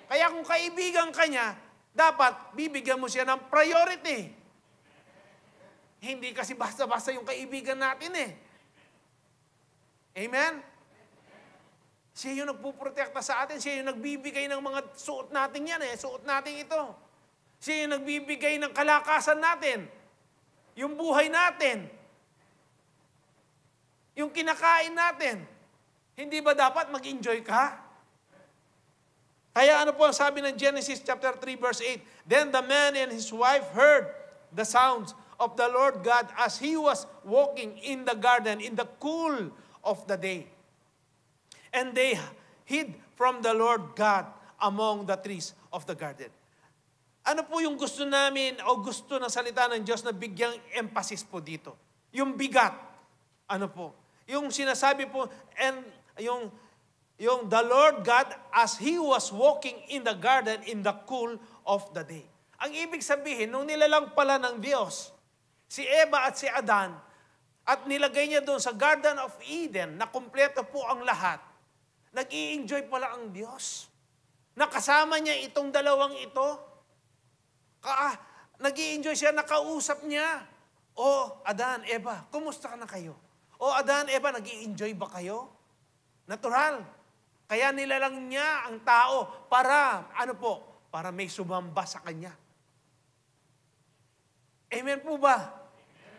Speaker 1: Kaya kung kaibigan ka niya, dapat bibigyan mo siya ng priority. Hindi kasi basta-basta yung kaibigan natin eh. Amen? Siya yung nagpuprotekta sa atin. Siya yung nagbibigay ng mga suot natin yan eh. Suot natin ito. Siya yung nagbibigay ng kalakasan natin. Yung buhay natin. Yung kinakain natin. Hindi ba dapat mag-enjoy ka? Kaya ano po ang sabi ng Genesis chapter 3 verse 8? Then the man and his wife heard the sounds of the Lord God as he was walking in the garden in the cool of the day. And they hid from the Lord God among the trees of the garden. Ano po yung gusto namin o gusto ng salita ng Diyos na bigyang emphasis po dito? Yung bigat. Yung sinasabi po, and yung the Lord God as He was walking in the garden in the cool of the day. Ang ibig sabihin, nung nilalang pala ng Diyos, si Eva at si Adan, at nilagay niya doon sa Garden of Eden, na kumpleto po ang lahat, nag-i-enjoy pala ang Diyos. Nakasama niya itong dalawang ito. Nag-i-enjoy siya, nakausap niya. Adan, Eva, kumusta ka na kayo? Adan, Eva, nag-i-enjoy ba kayo? Natural. Kaya nilalang niya ang tao para, para may sumamba sa kanya. Amen po ba?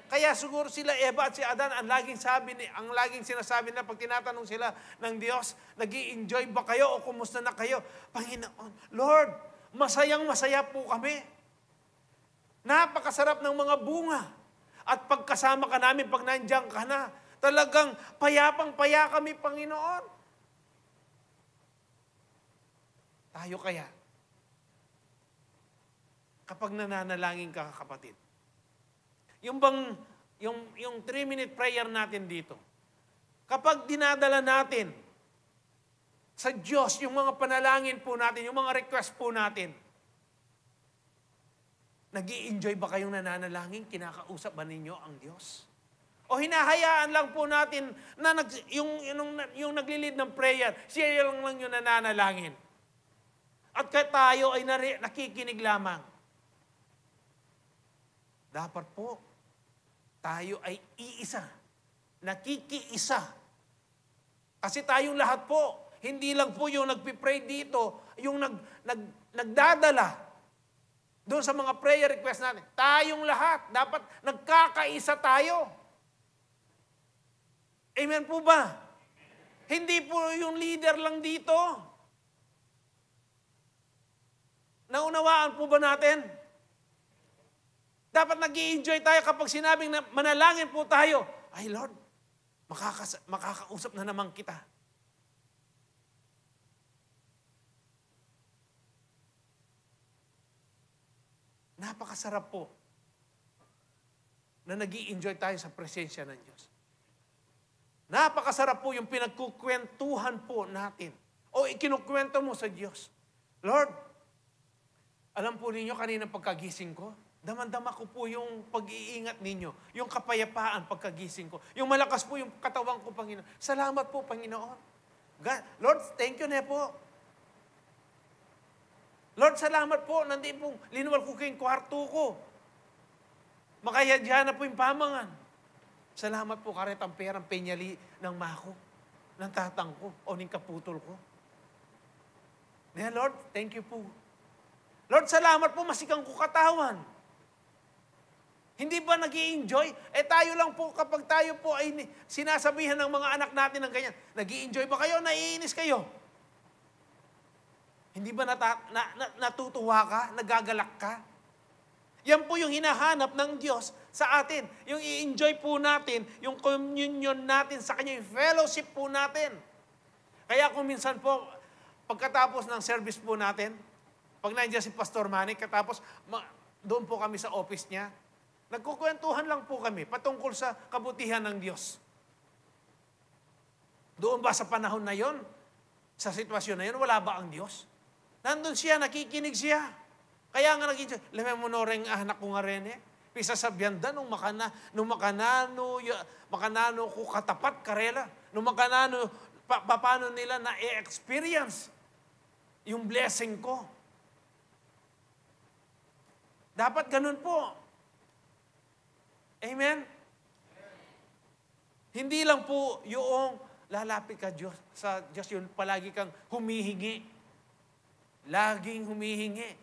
Speaker 1: Kaya siguro sila, Eva at si Adan, ang laging sinasabi na pag tinatanong sila ng Diyos, nag-i-enjoy ba kayo o kumusta na kayo? Panginoon, Lord, masayang-masaya po kami. Napakasarap ng mga bunga. At pagkasama ka namin, pag nandiyan ka na, talagang payapang-paya kami, Panginoon. Tayo kaya, kapag nananalangin ka, kapatid, yung 3-minute prayer natin dito, kapag dinadala natin sa Diyos yung mga panalangin po natin, yung mga request po natin, nag-i-enjoy ba kayong nananalangin? Kinakausap ba ninyo ang Diyos? O hinahayaan lang po natin na yung nagli-lead ng prayer, siya lang yung nananalangin. At kaya tayo ay nakikinig lamang. Dapat po, tayo ay iisa. Nakikiisa. Kasi tayong lahat po, hindi lang po yung nagpipray dito, yung nagdadala doon sa mga prayer request natin. Tayong lahat, dapat nagkakaisa tayo. Amen po ba? Hindi po yung leader lang dito. Naunawaan po ba natin? Dapat nag-i-enjoy tayo kapag sinabing na manalangin po tayo. Ay Lord, makakausap na naman kita. Napakasarap po na nag-i-enjoy tayo sa presensya ng Diyos. Napakasarap po yung pinagkukwentuhan po natin. O ikinukwento mo sa Diyos. Lord, alam po ninyo kanina pagkagising ko, damang-dama ko po yung pag-iingat ninyo, yung kapayapaan pagkagising ko, yung malakas po yung katawan ko, Panginoon. Salamat po, Panginoon. God, Lord, thank you na po. Lord, salamat po, nandiyan pong linuwal ko kayong kwarto ko. Makayadya na po yung pamangan. Salamat po, karet ang perang penyali ng mako, ng tatang ko, o ng kaputol ko. Yeah, Lord, thank you po. Lord, salamat po, masikang ko katawan. Hindi ba nag-i-enjoy? Tayo lang po, kapag tayo po ay sinasabihan ng mga anak natin ng ganyan, nag-i-enjoy ba kayo? Naiinis kayo? Hindi ba natutuwa ka? Nagagalak ka? Yan po yung hinahanap ng Diyos sa atin. Yung i-enjoy po natin, yung communion natin sa Kanya, yung fellowship po natin. Kaya kung minsan po, pagkatapos ng service po natin, pag nandiyan si Pastor Manny, katapos doon po kami sa office niya, nagkukwentuhan lang po kami patungkol sa kabutihan ng Diyos. Doon ba sa panahon na yon, sa sitwasyon na yon, wala ba ang Diyos? Nandun siya, nakikinig siya. Kaya nga nag-enjoy. Lamang mo no rin anak ko nga rin eh. Pisa sa biyanda nung makanano ko katapat karela. Nung makanano, paano nila na-experience yung blessing ko. Dapat ganun po. Amen? Hindi lang po yung lalapit ka Diyos, sa Diyos yun, palagi kang humihingi. Laging humihingi.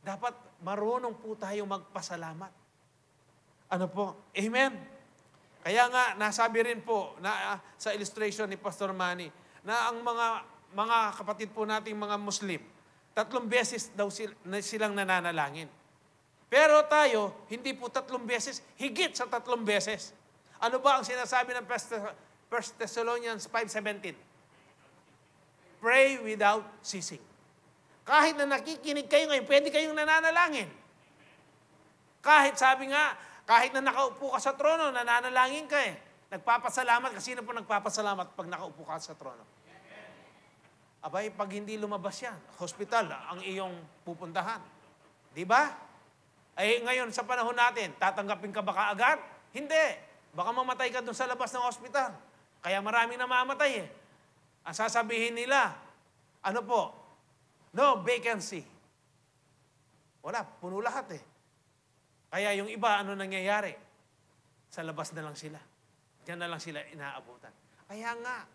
Speaker 1: Dapat marunong po tayo magpasalamat. Ano po? Amen? Kaya nga, nasabi rin po na, sa illustration ni Pastor Manny, na ang mga kapatid po nating mga Muslim, 3 beses daw silang nananalangin. Pero tayo, hindi po 3 beses, higit sa 3 beses. Ano ba ang sinasabi ng 1 Thessalonians 5:17? Pray without ceasing. Kahit na nakikinig kayo ngayon, pwede kayong nananalangin. Kahit sabi nga, kahit na nakaupo ka sa trono, nananalangin ka eh. Nagpapasalamat, kasi sino po nagpapasalamat pag nakaupo ka sa trono? Abay, pag hindi lumabas yan, hospital ang iyong pupuntahan. Di ba? Ay ngayon, sa panahon natin, tatanggapin ka ba kaagad? Hindi. Baka mamatay ka dun sa labas ng hospital. Kaya maraming namamatay eh. Ang sasabihin nila, ano po? No vacancy. Wala, puno lahat eh. Kaya yung iba, ano nangyayari? Sa labas na lang sila. Diyan na lang sila inaabutan. Kaya nga,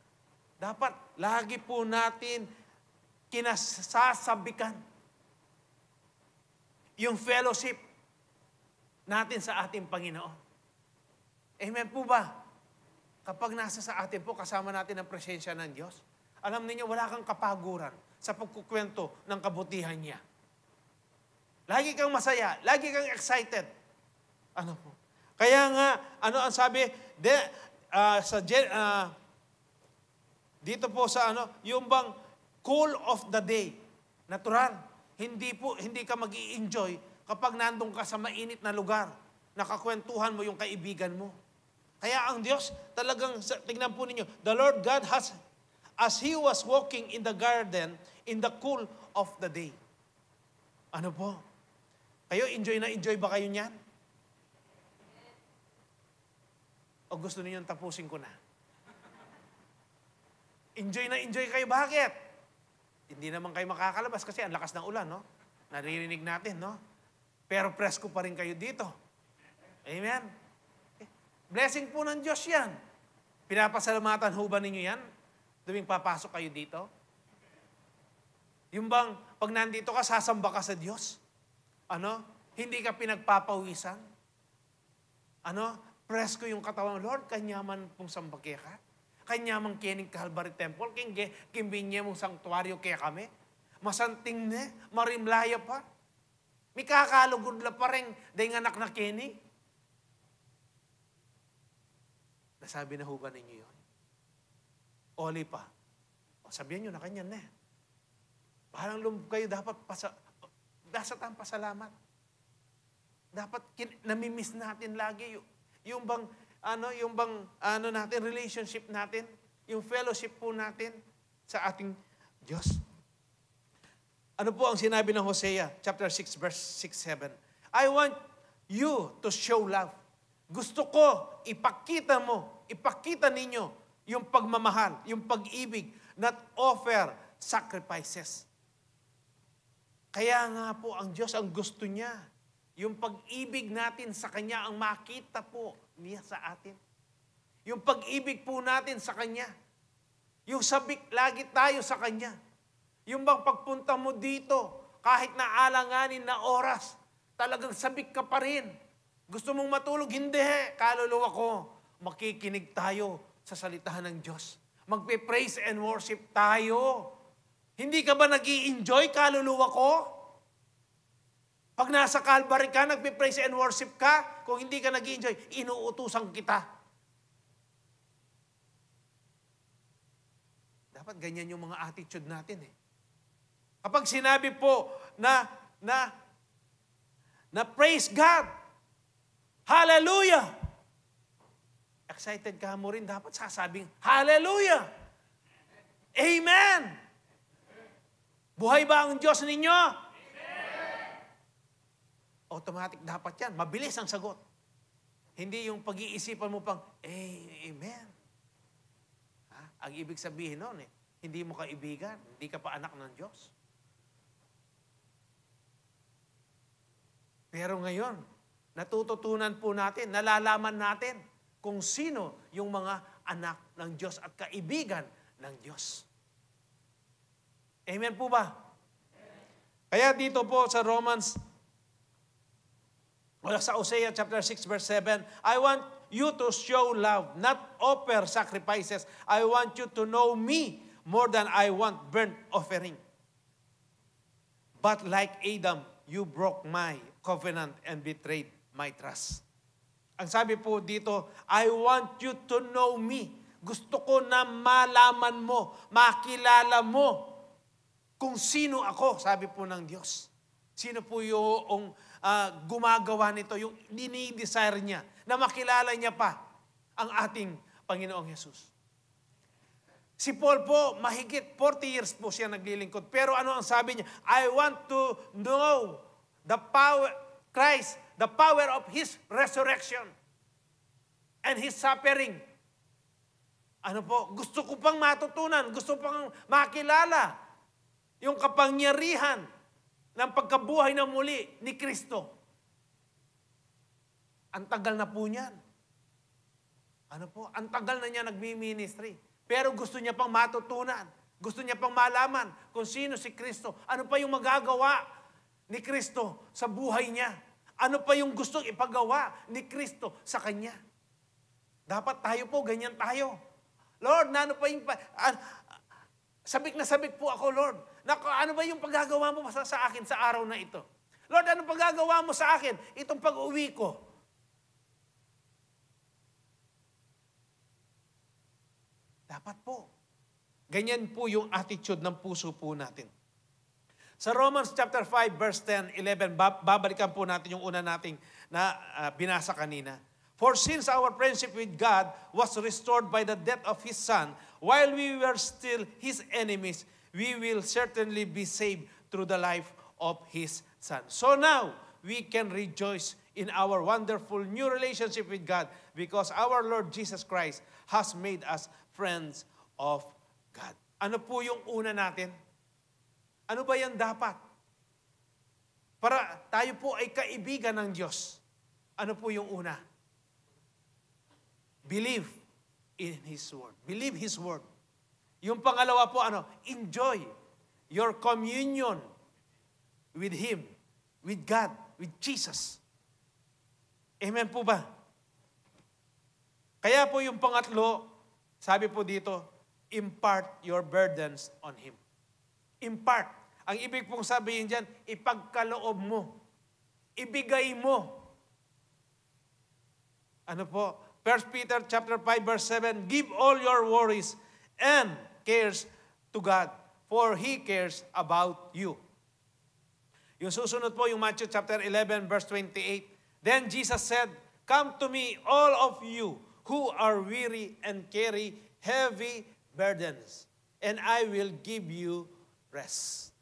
Speaker 1: dapat lagi po natin kinasasabikan yung fellowship natin sa ating Panginoon. Amen po ba? Kapag nasa sa atin po, kasama natin ang presensya ng Diyos, alam niyo, wala kang kapaguran sa pagkukwento ng kabutihan niya. Lagi kang masaya, lagi kang excited. Ano po? Kaya nga, ano ang sabi, dito po sa yung bang cool of the day, natural. Hindi ka mag-i-enjoy kapag nandun ka sa mainit na lugar, nakakwentuhan mo yung kaibigan mo. Kaya ang Diyos, talagang, tingnan po ninyo, the Lord God has, as He was walking in the garden, in the cool of the day. Ano po? Kayo, enjoy ba kayo niyan? O gusto niyo tapusin ko na? Enjoy kayo. Bakit? Hindi naman kayo makakalabas kasi ang lakas ng ulan, no? Naririnig natin, no? Pero presko pa rin kayo dito. Amen? Blessing po ng Diyos yan. Pinapasalamatan ho ba ninyo yan? Tuwing papasok kayo dito? Yung bang, pag nandito ka, sasamba ka sa Diyos? Hindi ka pinagpapawisan? presko yung katawan. Lord, kanyaman pong sambagya ka. Kanyaman kining Calvary Temple, kimbinye mong sanktuaryo kaya kami. Masanting ne, marimlaya pa. May kakalugod la pa rin, dahil anak na kini. Nasabi na ho ba ninyo yun? Oli pa. O, sabihin nyo na kanyan na. Parang kayo dapat dasat ang pasalamat. Dapat namimiss natin lagi yung bang natin relationship natin, yung fellowship po natin sa ating Diyos. Ano po ang sinabi ng Hosea chapter 6 verse 6-7? I want you to show love. Gusto ko ipakita ninyo yung pagmamahal, yung pag-ibig, not offer sacrifices. Kaya nga po ang Diyos ang gusto niya. Yung pag-ibig natin sa Kanya ang makita po niya sa atin. Yung pag-ibig po natin sa Kanya. Yung sabik lagi tayo sa Kanya. Yung bang pagpunta mo dito, kahit na alanganin na oras, talagang sabik ka pa rin. Gusto mong matulog? Hindi. Kaluluwa ko, makikinig tayo sa salitahan ng Diyos. Magpe-praise and worship tayo. Hindi ka ba nag-i-enjoy, kaluluwa ko? Pag nasa Calvary ka, nagpe-praise and worship ka, kung hindi ka nag-i-enjoy, inuutusan kita. Dapat ganyan yung mga attitude natin eh. Kapag sinabi po na praise God, hallelujah, excited ka mo rin, dapat sasabing, hallelujah, amen. Buhay ba ang Diyos ninyo? Automatic dapat yan. Mabilis ang sagot. Hindi yung pag-iisipan mo pang, amen. Ang ibig sabihin nun, hindi mo kaibigan, hindi ka pa anak ng Diyos. Pero ngayon, natututunan po natin, nalalaman natin kung sino yung mga anak ng Diyos at kaibigan ng Diyos. Amen po ba? Kaya dito po sa sa Hosea chapter 6 verse 7, I want you to show love, not offer sacrifices. I want you to know me more than I want burnt offering. But like Adam, you broke my covenant and betrayed my trust. Ang sabi po dito, I want you to know me. Gusto ko na malaman mo, makilala mo kung sino ako, sabi po ng Diyos. Sino po yung gumagawa nito, yung dinidesire niya, na makilala niya pa ang ating Panginoong Yesus. Si Paul po, mahigit 40 years po siya naglilingkod. Pero ano ang sabi niya? I want to know the power, Christ, the power of His resurrection and His suffering. Ano po? Gusto ko pang matutunan, gusto pang makilala yung kapangyarihan ng pagkabuhay na muli ni Kristo. Ang tagal na po niyan. Ano po? Ang tagal na niya nagmi-ministry. Pero gusto niya pang matutunan. Gusto niya pang malaman kung sino si Kristo. Ano pa yung magagawa ni Kristo sa buhay niya? Ano pa yung gustong ipagawa ni Kristo sa kanya? Dapat tayo po, ganyan tayo. Lord, ano pa yung... sabik na sabik po ako, Lord. Ano ba yung paggagawa mo sa akin sa araw na ito? Lord, ano paggagawa mo sa akin itong pag-uwi ko? Dapat po. Ganyan po yung attitude ng puso po natin. Sa Romans chapter 5, verse 10, 11, babalikan po natin yung una nating na binasa kanina. For since our friendship with God was restored by the death of His Son, while we were still His enemies, we will certainly be saved through the life of His Son. So now, we can rejoice in our wonderful new relationship with God because our Lord Jesus Christ has made us friends of God. Ano po yung una natin? Ano ba yan dapat? Para tayo po ay kaibigan ng Diyos. Ano po yung una? Believe in His Word. Believe His Word. Yung pangalawa po, enjoy your communion with Him, with God, with Jesus. Amen po ba? Kaya po yung pangatlo, sabi po dito, impart your burdens on Him. Impart. Ang ibig pong sabihin dyan, ipagkaloob mo. Ibigay mo. Ano po? 1 Peter chapter 5 verse 7, give all your worries and cares to God, for He cares about you. Yung susunod po, yung Matthew chapter 11 verse 28, then Jesus said, come to me, all of you who are weary and carry heavy burdens, and I will give you rest.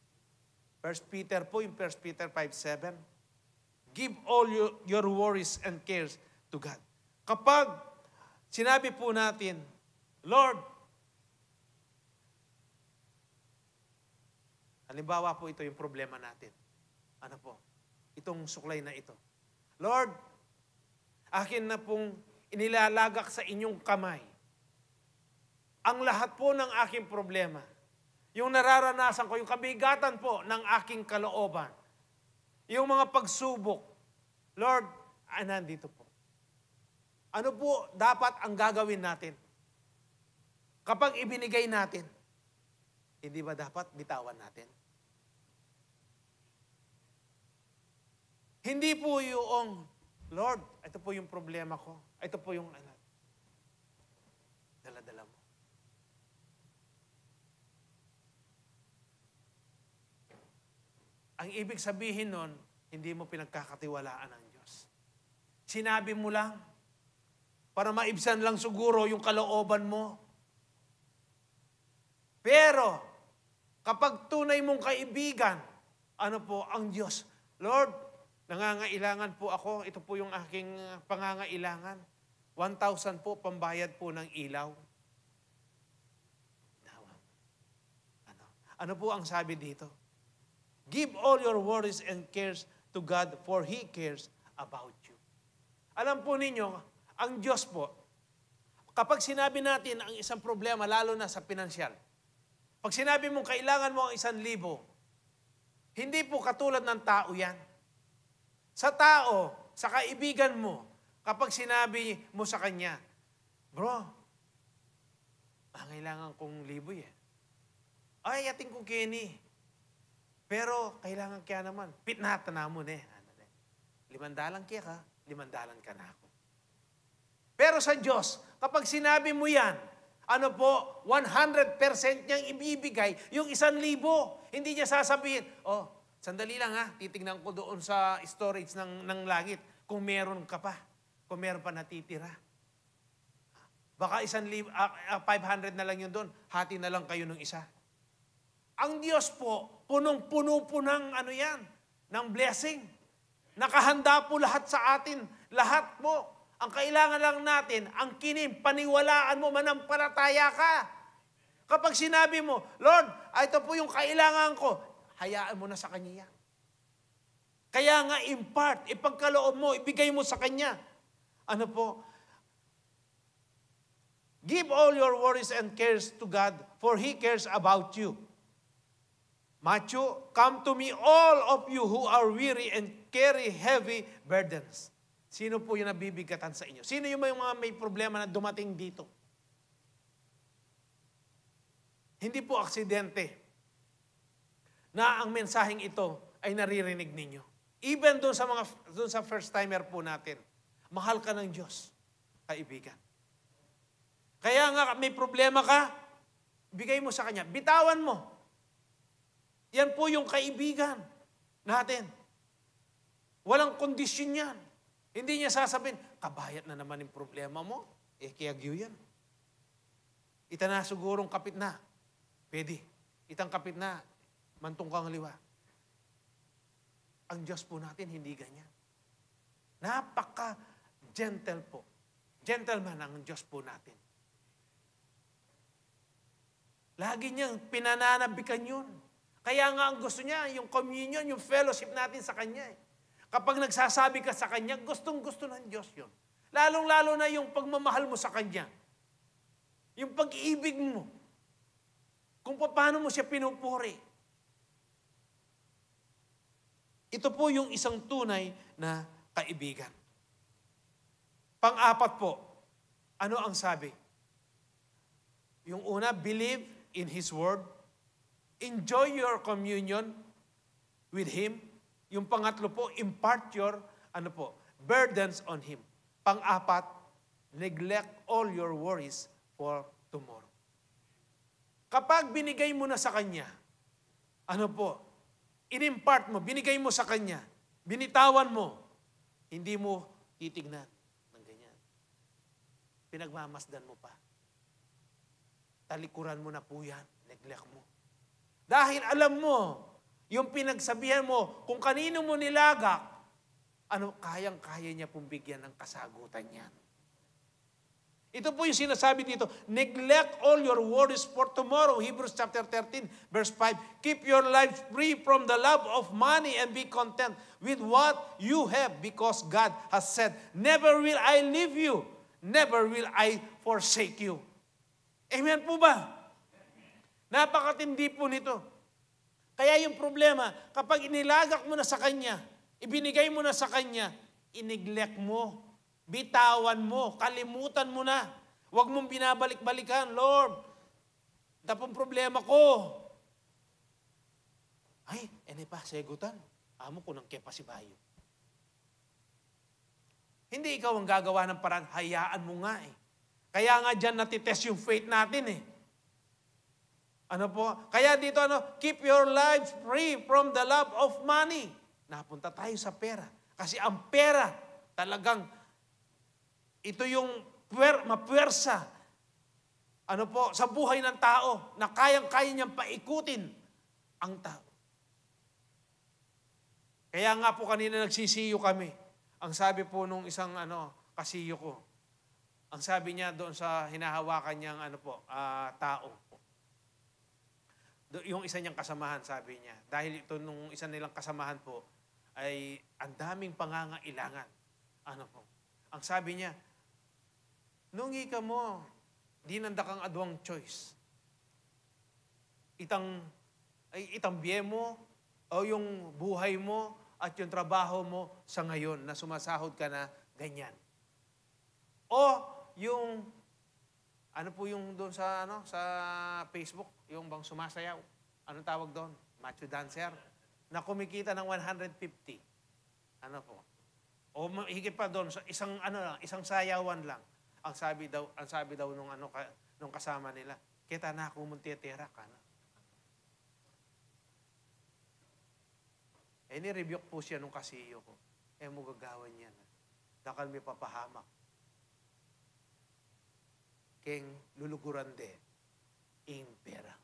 Speaker 1: 1 Peter po, yung 1 Peter 5:7. Give all your worries and cares to God. Kapag sinabi po natin, Lord, halimbawa po ito yung problema natin. Ano po? Itong suklay na ito. Lord, akin na pong inilalagak sa inyong kamay ang lahat po ng aking problema. Yung nararanasan ko, yung kabigatan po ng aking kalooban. Yung mga pagsubok. Lord, nandito po. Ano po dapat ang gagawin natin? Kapag ibinigay natin, hindi ba dapat bitawan natin? Hindi po yung, Lord, ito po yung problema ko. Ito po yung dala-dala mo. Ang ibig sabihin nun, hindi mo pinagkakatiwalaan ang Diyos. Sinabi mo lang, para maibsan lang siguro yung kalooban mo. Pero, kapag tunay mong kaibigan, ano po, ang Diyos, Lord, nangangailangan po ako, ito po yung aking pangangailangan. 1,000 po, pambayad po ng ilaw. Ano po ang sabi dito? Give all your worries and cares to God, for He cares about you. Alam po ninyo, ang Diyos po, kapag sinabi natin ang isang problema, lalo na sa pinansyal, pag sinabi mong kailangan mo ang 1,000, hindi po katulad ng tao yan. Sa tao, sa kaibigan mo, kapag sinabi mo sa kanya, bro, kailangan kong 1,000 eh. Ay, ating ko Kenny. Pero, kailangan kaya naman. Pitnata na mo ne. 500 kaya ka, 500 ka na ako. Pero sa Diyos, kapag sinabi mo yan, ano po, 100% niyang ibibigay yung 1,000. Hindi niya sasabihin, oh, sandali lang ha, titignan ko doon sa storage ng langit kung meron ka pa, kung meron pa natitira. Baka 500 na lang yun doon, hati na lang kayo ng isa. Ang Diyos po, punong-puno po ng ng blessing. Nakahanda po lahat sa atin. Lahat po. Ang kailangan lang natin, ang kinim, paniwalaan mo, manampalataya ka. Kapag sinabi mo, Lord, ito po yung kailangan ko, hayaan mo na sa Kanya yan. Kaya nga impart, ipagkaloob mo, ibigay mo sa Kanya. Ano po? Give all your worries and cares to God, for He cares about you. Matthew, come to me all of you who are weary and carry heavy burdens. Sino po yung nabibigatan sa inyo? Sino yung mga may problema na dumating dito? Hindi po aksidente na ang mensaheng ito ay naririnig ninyo. Even doon sa first timer po natin, mahal ka ng Diyos, kaibigan. Kaya nga may problema ka, bigay mo sa Kanya, bitawan mo. Yan po yung kaibigan natin. Walang kondisyon yan. Hindi niya sasabihin, kabayat na naman yung problema mo. Kiyagyo yan. Ita na sigurong kapit na. Pwede. Itang kapit na. Mantong kang liwa. Ang Diyos po natin, hindi ganyan. Napaka-gentle po. Gentleman ang Diyos po natin. Lagi niyang pinananabikan yun. Kaya nga ang gusto niya, yung communion, yung fellowship natin sa Kanya. Kapag nagsasabi ka sa Kanya, gustong-gusto ng Diyos yun. Lalong-lalo na yung pagmamahal mo sa Kanya. Yung pag-ibig mo. Kung paano mo siya pinupuri. Ito po yung isang tunay na kaibigan. Pang-apat po, Ano ang sabi? Yung una, believe in His Word. Enjoy your communion with Him. Yung pangatlo po, impart your burdens on Him. Pang-apat, neglect all your worries for tomorrow. Kapag binigay mo na sa Kanya, inimpart mo, binigay mo sa Kanya, binitawan mo, hindi mo titignan ng ganyan. Pinagmamasdan mo pa. Talikuran mo na po yan, neglect mo. Dahil alam mo, yung pinagsabihan mo, kung kanino mo nilagak, kayang-kaya niya pong bigyan ng kasagutan yan. Ito po yung sinasabi dito, neglect all your worries for tomorrow. Hebrews chapter 13, verse 5. Keep your lives free from the love of money and be content with what you have because God has said, never will I leave you, never will I forsake you. Amen po ba? Napakatindi po nito. Kaya yung problema, kapag inilagak mo na sa Kanya, ibinigay mo na sa Kanya, ineglect mo, bitawan mo, kalimutan mo na. Huwag mong binabalik-balikan, Lord, tapong problema ko. Ay, pa, segutan. Amo ko ng kepasibayo. Hindi ikaw ang gagawa ng paraan, hayaan mo nga eh. Kaya nga dyan natitest yung faith natin eh. Kaya dito keep your lives free from the love of money. Napunta tayo sa pera. Kasi ang pera, talagang, ito yung mapuwersa, sa buhay ng tao, na kayang-kaya niyang paikutin ang tao. Kaya nga po kanina nagsisiyo kami. Ang sabi po nung isang kasiyo ko, ang sabi niya doon sa hinahawakan niyang tao. Yung isa niyang kasamahan, sabi niya. Dahil ito nung isa nilang kasamahan po, ay ang daming pangangailangan. Ang sabi niya, nungi ka mo, di nanda kang adwang choice. Itang biye mo, o yung buhay mo, at yung trabaho mo sa ngayon, na sumasahod ka na ganyan. O yung, yung doon sa Facebook, yung bang sumasayaw, anong tawag doon? Macho dancer, na kumikita ng 150. O higit pa doon, isang sayawan lang. Ang sabi daw nung kasama nila, kita na ako munti-tira ka na. Ni-rebuke po siya nung kasiyo ko. Mo gagawan yan. Dakal may papahamak. Keng luluguran de, ing pera.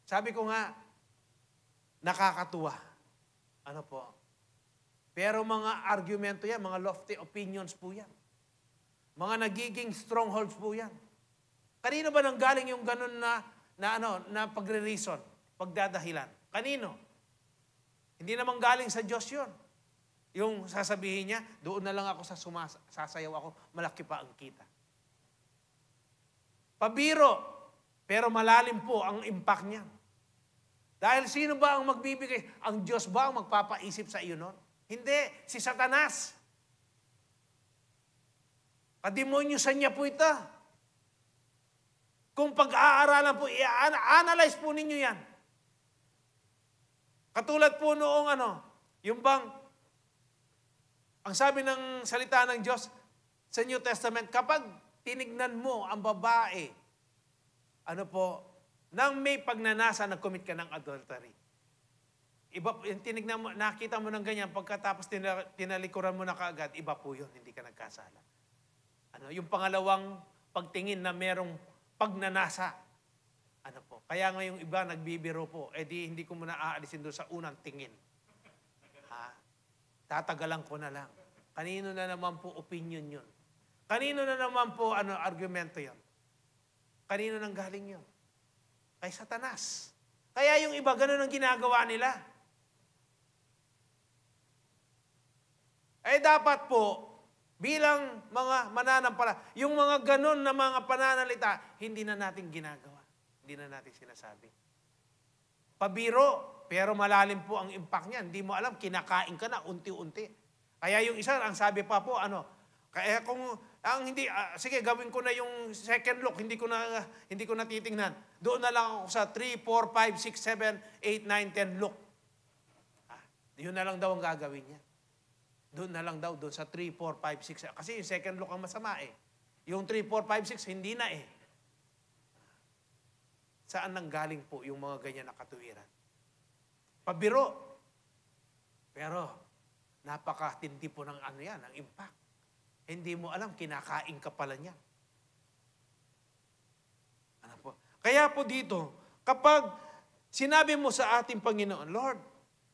Speaker 1: Sabi ko nga, nakakatuwa. Pero mga argumento yan, mga lofty opinions po yan. Mga nagiging strongholds po yan. Kanino ba nanggaling yung ganun na pagre-reason, pagdadahilan? Kanino? Hindi naman galing sa Diyos yun. Yung sasabihin niya, doon na lang ako sasayaw ako, malaki pa ang kita. Pabiro, pero malalim po ang impact niya. Dahil sino ba ang magbibigay? Ang Diyos ba ang magpapaisip sa iyo nun? Hindi, si Satanas. Kademonyo sa niya po ito. Kung pag-aaralan po, i-analyze po ninyo yan. Katulad po noong yung bang, ang sabi ng salita ng Diyos sa New Testament, kapag tinignan mo ang babae, nang may pagnanasa, nag-commit ka ng adultery. Iba, tinignan mo, nakita mo ng ganyan, pagkatapos tinalikuran mo na kaagad, iba po yun, hindi ka nagkasala. Yung pangalawang pagtingin na merong pagnanasa. Kaya nga yung iba nagbibiro po, hindi ko muna aalisin doon sa unang tingin. Tatagalan ko na lang. Kanino na naman po opinion yun? Kanino na naman po argumento yun? Kanino nang galing yun? Kay Satanas. Kaya yung iba, ganun ang ginagawa nila. Dapat po, bilang mga mananampala, yung mga ganun na mga pananalita, hindi na natin ginagawa. Hindi na natin sinasabi. Pabiro, pero malalim po ang impact niyan. Hindi mo alam, kinakain ka na unti-unti. Kaya yung isa, ang sabi pa po, kaya kung, hindi, sige, gawin ko na yung second look, hindi ko na titingnan. Doon na lang ako sa 3, 4, 5, 6, 7, 8, 9, 10 look. Yun na lang daw ang gagawin niya. Doon na lang daw, doon sa 3, 4, 5, 6. Kasi yung second look ang masama eh. Yung 3, 4, 5, 6, hindi na eh. Saan nanggaling po yung mga ganyan na katuwiran? Pabiro. Pero, napakatindi po ng ng impact. Hindi mo alam, kinakain ka pala niya. Kaya po dito, kapag sinabi mo sa ating Panginoon, Lord,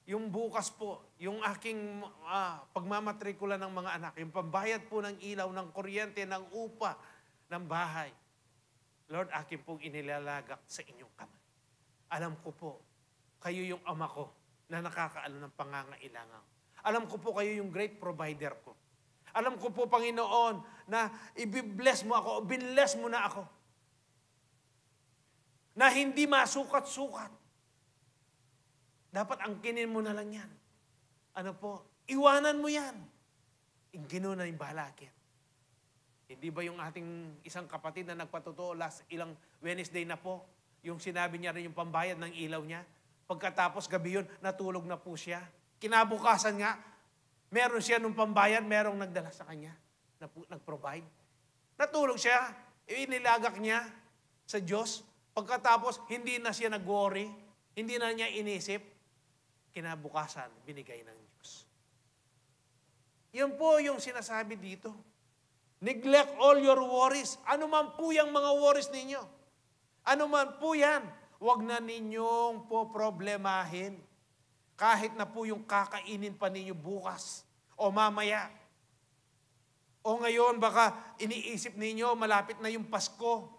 Speaker 1: yung bukas po, yung aking pagmamatrikula ng mga anak, yung pambayad po ng ilaw, ng kuryente, ng upa, ng bahay, Lord, akin pong inilalagak sa inyong kamay. Alam ko po, kayo yung ama ko na nakakaalam ng pangangailangan. Alam ko po kayo yung great provider ko. Alam ko po, Panginoon, na i-bless mo ako, binless mo na ako. Na hindi masukat-sukat. Dapat angkinin mo na lang yan. Iwanan mo yan. Ginoon na yung balakid. Hindi ba yung ating isang kapatid na nagpatotoo ilang Wednesday na po, yung sinabi niya rin yung pambayad ng ilaw niya, pagkatapos gabi yun, natulog na po siya. Kinabukasan nga, meron siya nung pambayad, merong nagdala sa kanya, nag-provide. Natulog siya, inilagak niya sa Diyos. Pagkatapos, hindi na siya nag-worry, hindi na niya inisip, kinabukasan, binigay ng Diyos. Yun po yung sinasabi dito. Neglect all your worries. Ano man po yung mga worries ninyo. Ano man po yan, huwag na ninyong poproblemahin. Kahit na po yung kakainin pa ninyo bukas o mamaya. O ngayon, baka iniisip ninyo, malapit na yung Pasko.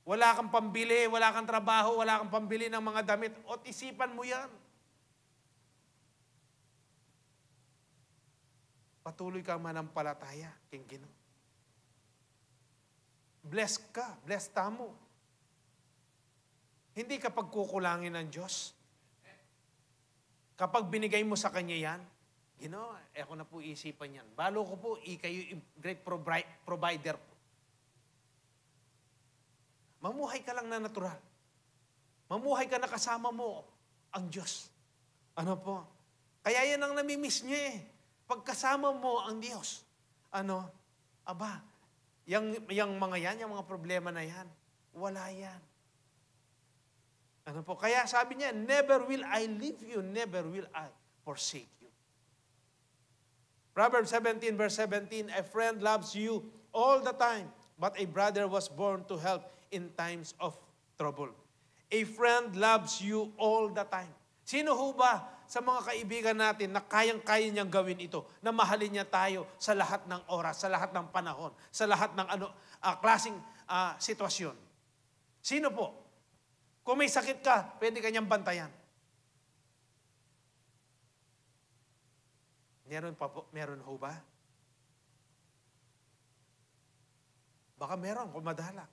Speaker 1: Wala kang pambili, wala kang trabaho, wala kang pambili ng mga damit. O isipan mo yan. Patuloy ka manampalataya, King Ginoo. Bless ka, bless tamo. Hindi ka pagkukulangin ng Diyos. Kapag binigay mo sa Kanya yan, Ginoo, ako na po isipan yan. Balo ko po, kayo yung great provider po. Mamuhay ka lang na natural. Mamuhay ka na kasama mo ang Diyos. Kaya yan ang namimiss niyo eh. Pagkasama mo ang Diyos. Yung mga yan, yung mga problema na yan, wala yan. Kaya sabi niya, never will I leave you, never will I forsake you. Proverbs 17 verse 17, a friend loves you all the time, but a brother was born to help in times of trouble. A friend loves you all the time. Sino ho ba sa mga kaibigan natin na kayang-kaya niyang gawin ito, na mahalin niya tayo sa lahat ng oras, sa lahat ng panahon, sa lahat ng klaseng sitwasyon? Sino po? Kung may sakit ka, pwede ka niyang bantayan. Meron ho ba? Baka meron, kung madala.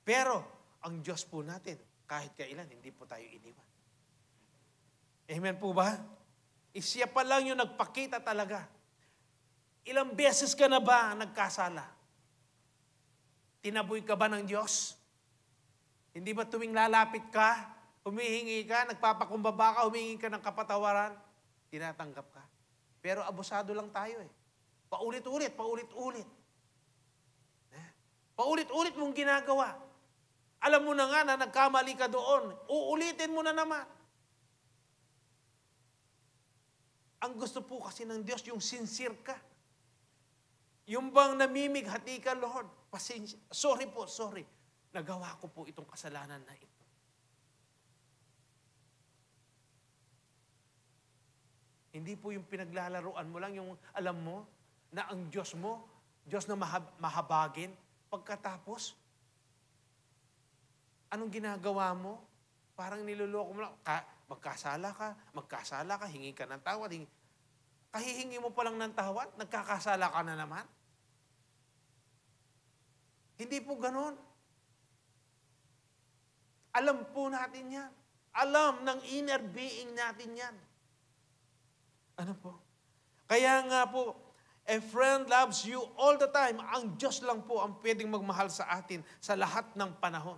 Speaker 1: Pero, ang Diyos po natin, kahit kailan, hindi po tayo iniwan. Amen po ba? Siya pa lang yung nagpakita talaga. Ilang beses ka na ba nagkasala? Tinaboy ka ba ng Diyos? Hindi ba tuwing lalapit ka, humihingi ka, nagpapakumbaba ka, humihingi ka ng kapatawaran, tinatanggap ka? Pero abusado lang tayo eh. Paulit-ulit, paulit-ulit. Paulit-ulit mong ginagawa. Alam mo na nga na nagkamali ka doon, uulitin mo na naman. Ang gusto po kasi ng Diyos, yung sincere ka. Yung bang namimighati ka, Lord, pasensya. Sorry po, sorry. Nagawa ko po itong kasalanan na ito. Hindi po yung pinaglalaruan mo lang, yung alam mo na ang Diyos mo, Diyos na mahabagin, pagkatapos, anong ginagawa mo? Parang niloloko mo lang. Magkasala ka, hingi ka ng tawad. Kahihingi mo pa lang ng tawad, nagkakasala ka na naman. Hindi po ganon. Alam po natin yan. Alam ng inner being natin yan. Kaya nga po, a friend loves you all the time. Ang Diyos lang po ang pwedeng magmahal sa atin sa lahat ng panahon.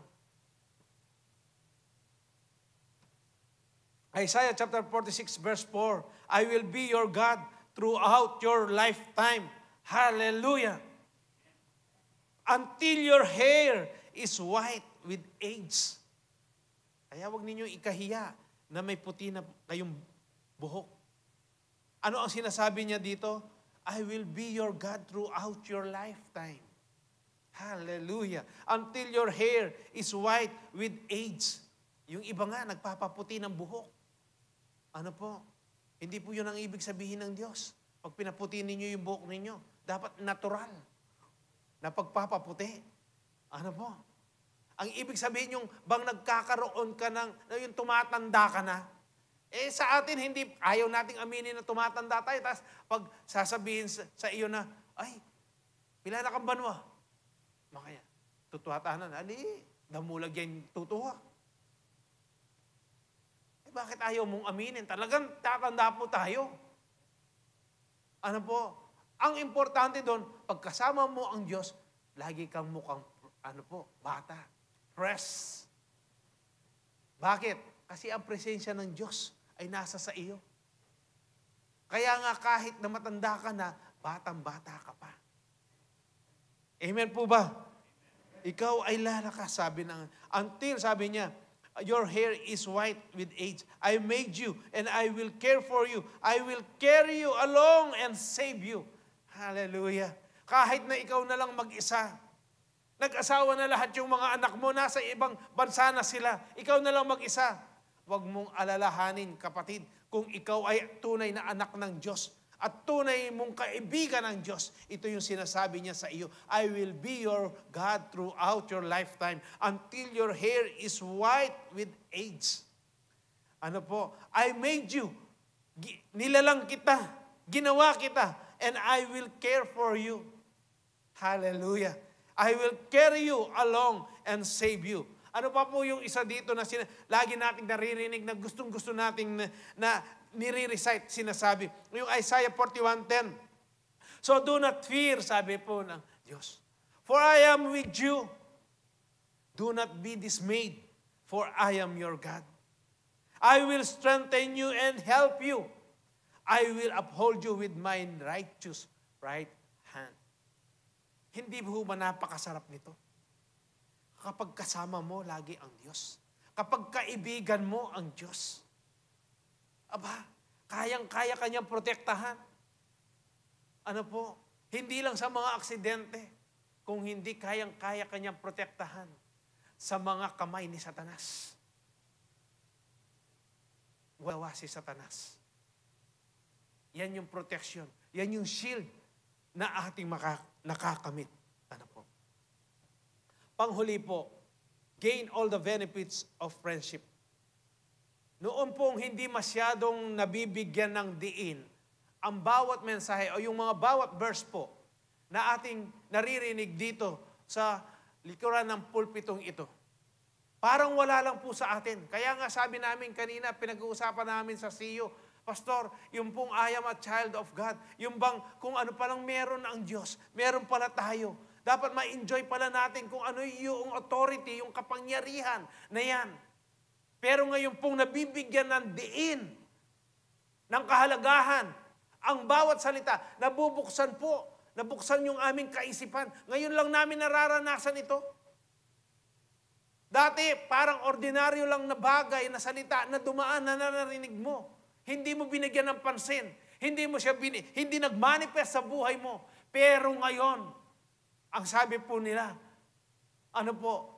Speaker 1: Isaiah chapter 46 verse 4, I will be your God throughout your lifetime. Hallelujah. Until your hair is white with age. Kaya wag ninyo ikahiya na may puti na kayong buhok. Ano ang sinasabi niya dito? I will be your God throughout your lifetime. Hallelujah. Until your hair is white with age. Yung iba nga, nagpapaputi ng buhok. Ano po? Hindi po yun ang ibig sabihin ng Diyos. Pag pinaputi ninyo yung buhok ninyo, dapat natural na pagpapaputi. Ano po? Ang ibig sabihin yung bang nagkakaroon ka ng, yung tumatanda ka na, sa atin, hindi, ayaw nating aminin na tumatanda tayo. Tapos pag sasabihin sa iyo na, ay, pila na kang banwa? Makaya, tutuhatanan, damulag yan tutuwa. Bakit ayaw mong aminin? Talagang tatanda po tayo. Ano po? Ang importante doon, pagkasama mo ang Diyos, lagi kang mukhang, bata. Fresh. Bakit? Kasi ang presensya ng Diyos ay nasa sa iyo. Kaya nga kahit na matanda ka na, batang-bata ka pa. Amen po ba? Ikaw ay lalakas, sabi niya, your hair is white with age. I made you and I will care for you. I will carry you along and save you. Hallelujah. Kahit na ikaw na lang mag-isa, nag-asawa na lahat yung mga anak mo, nasa ibang bansa na sila, ikaw na lang mag-isa. Huwag mong alalahanin, kapatid, kung ikaw ay tunay na anak ng Diyos at tunay mong kaibigan ng Diyos, ito yung sinasabi niya sa iyo, I will be your God throughout your lifetime until your hair is white with age. Ano po? I made you. Nilalang kita. Ginawa kita. And I will care for you. Hallelujah. I will carry you along and save you. Ano pa po yung isa dito na lagi nating naririnig na gustong-gusto nating na nire-recite, sinasabi. Yung Isaiah 41:10. So do not fear, sabi po ng Diyos. For I am with you. Do not be dismayed, for I am your God. I will strengthen you and help you. I will uphold you with my righteous right hand. Hindi po ba napakasarap nito? Kapag kasama mo lagi ang Diyos. Kapag kaibigan mo ang Diyos. Aba, kayang-kaya kanyang protektahan. Ano po? Hindi lang sa mga aksidente, kung hindi kayang-kaya kanyang protektahan sa mga kamay ni Satanas. Wawa si Satanas. Yan yung protection. Yan yung shield na ating nakakamit. Ano po? Panghuli po, gain all the benefits of friendship. Noon pong hindi masyadong nabibigyan ng diin ang bawat mensahe o yung mga bawat verse po na ating naririnig dito sa likuran ng pulpitong ito. Parang wala lang po sa atin. Kaya nga sabi namin kanina, pinag-uusapan namin sa CEO, Pastor, yung pong I am a child of God, yung bang kung ano palang meron ang Diyos, meron pala tayo. Dapat ma-enjoy pala natin kung ano yung authority, yung kapangyarihan na yan. Pero ngayon pong nabibigyan ng diin, ng kahalagahan, ang bawat salita, nabubuksan po, nabuksan yung aming kaisipan. Ngayon lang namin nararanasan ito. Dati, parang ordinaryo lang na bagay, na salita, na dumaan na narinig mo. Hindi mo binigyan ng pansin. Hindi nag-manifest sa buhay mo. Pero ngayon, ang sabi po nila,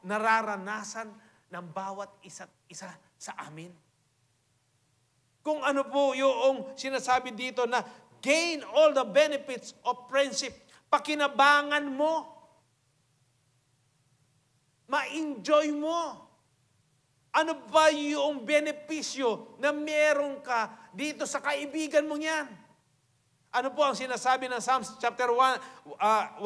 Speaker 1: nararanasan ng bawat isa't isa sa amin. Kung ano po yung sinasabi dito na gain all the benefits of friendship, pakinabangan mo, ma-enjoy mo. Ano ba yung benepisyo na meron ka dito sa kaibigan mo yan? Ano po ang sinasabi ng Psalms chapter 103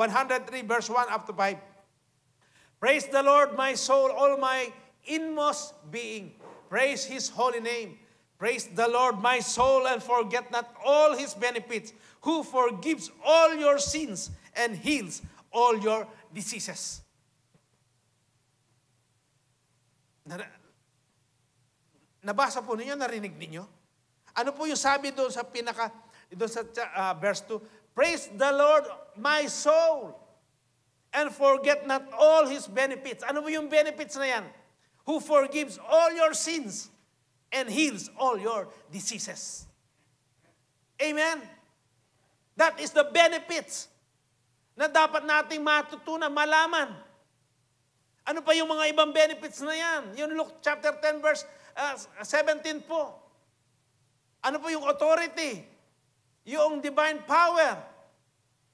Speaker 1: verse 1 up to 5? Praise the Lord, my soul, all my inmost being. Praise His holy name. Praise the Lord, my soul, and forget not all His benefits, who forgives all your sins and heals all your diseases. Nabasa po ninyo, narinig ninyo? Ano po yung sabi doon sa verse 2? Praise the Lord, my soul, and forget not all His benefits. Ano po yung benefits na yan? Who forgives all your sins and heals all your diseases. Amen? That is the benefits na dapat nating matutunan, malaman. Ano pa yung mga ibang benefits na yan? Yung Luke chapter 10 verse 17 po. Ano po yung authority? Yung divine power.